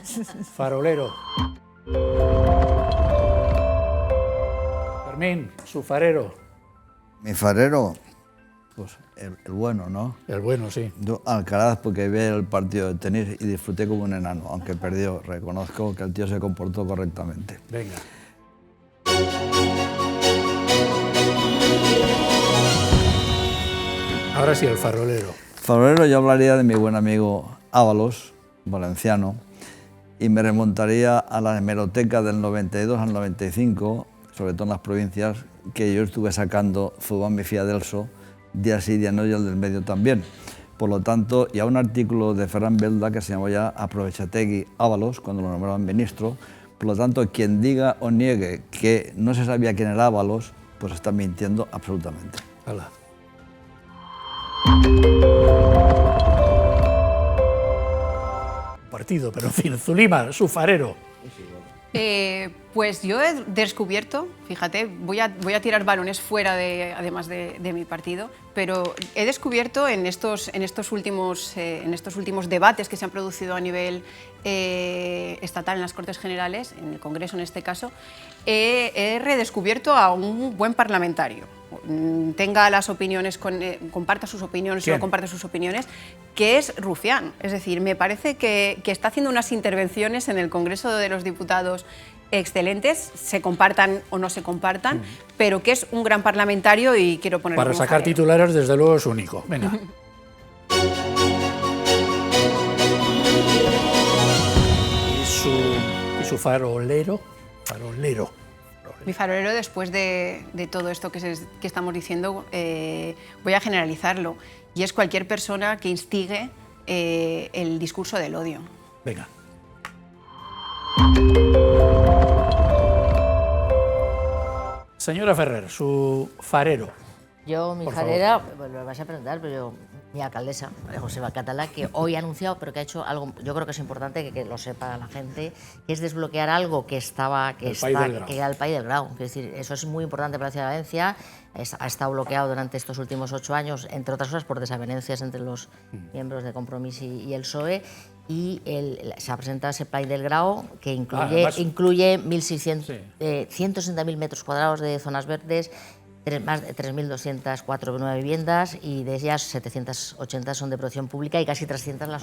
Farolero. Fermín, su farero. Mi farero, pues el bueno, ¿no? El bueno, sí. Yo, Alcaraz, porque vi el partido de tenis y disfruté como un enano, aunque perdió. Reconozco que el tío se comportó correctamente. Venga. Ahora sí, el farolero. Farolero, yo hablaría de mi buen amigo Ábalos, valenciano, y me remontaría a la hemeroteca del 92 al 95, sobre todo en las provincias, que yo estuve sacando Zubán y Fiadelso, día sí, día no, y el del medio también. Por lo tanto, y a un artículo de Ferran Belda que se llamó ya Aprovechategui Ábalos, cuando lo nombraban ministro. Por lo tanto, quien diga o niegue que no se sabía quién era Ábalos, pues está mintiendo absolutamente. Hola. Partido, pero en fin, Zulima, su farero. Pues yo he descubierto, fíjate, voy a tirar balones fuera además de mi partido, pero he descubierto en estos últimos debates que se han producido a nivel estatal en las Cortes Generales, en el Congreso en este caso, he redescubierto a un buen parlamentario. Tenga las opiniones, comparta sus opiniones o no comparte sus opiniones, que es Rufián. Es decir, me parece que está haciendo unas intervenciones en el Congreso de los Diputados excelentes, se compartan o no se compartan, pero que es un gran parlamentario y quiero ponerlo para como sacar farero. titulares, desde luego es único. Venga. ¿Y su farolero? farolero. Mi farolero, después de todo esto que estamos diciendo, voy a generalizarlo, y es cualquier persona que instigue el discurso del odio. Venga. Señora Ferrer, su farero. Yo, mi Por farera, pues lo vas a preguntar, pero yo, mi alcaldesa, María Joseba Catalá, que hoy ha anunciado, pero que ha hecho algo, yo creo que es importante que lo sepa la gente, que es desbloquear algo que era el país del grau. Es decir, eso es muy importante para la ciudad de Valencia. Ha estado bloqueado durante estos últimos 8 años, entre otras cosas por desavenencias entre los miembros de Compromís y el PSOE, y se ha presentado ese País del Grau, que incluye 160.000 metros cuadrados de zonas verdes, más de 3.204 viviendas, y de ellas 780 son de protección pública y casi 300 las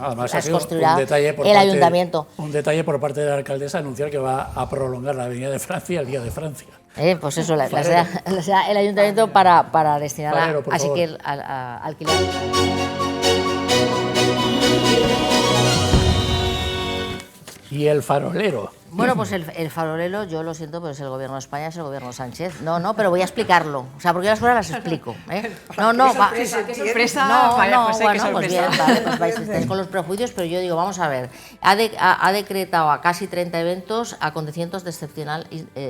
construirá el ayuntamiento. Un detalle por parte de la alcaldesa, anunciar que va a prolongar la Avenida de Francia el Día de Francia. Pues eso, el ayuntamiento para destinarla así que a alquiler. Y el farolero. Bueno, pues el farolero, yo lo siento, pero es el gobierno de España, es el gobierno Sánchez. No, pero voy a explicarlo. O sea, porque yo las cosas las explico. Qué sorpresa. Pues bien, vale, pues estáis con los prejuicios, pero yo digo, vamos a ver. Ha decretado a casi 30 eventos acontecimientos de excepcional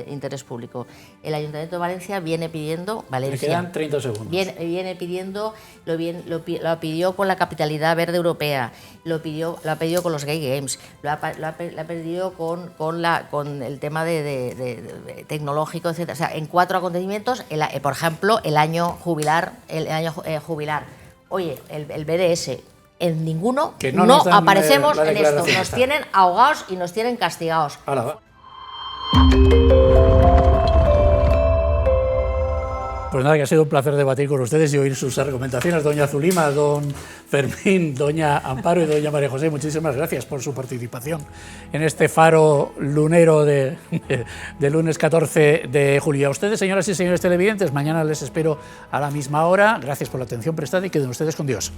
interés público. El Ayuntamiento de Valencia viene pidiendo... Me quedan 30 segundos. Viene pidiendo, lo pidió con la capitalidad verde europea, lo ha pedido con los Gay Games, lo ha pedido con el tema de tecnológico, etc. O sea, en 4 acontecimientos, por ejemplo, el año jubilar. Oye, el BDS, en ninguno que no dan, aparecemos en esto. Nos tienen ahogados y nos tienen castigados. Pues nada, que ha sido un placer debatir con ustedes y oír sus argumentaciones. Doña Zulima, don Fermín, doña Amparo y doña María José, muchísimas gracias por su participación en este faro lunero de lunes 14 de julio. A ustedes, señoras y señores televidentes, mañana les espero a la misma hora. Gracias por la atención prestada y queden ustedes con Dios.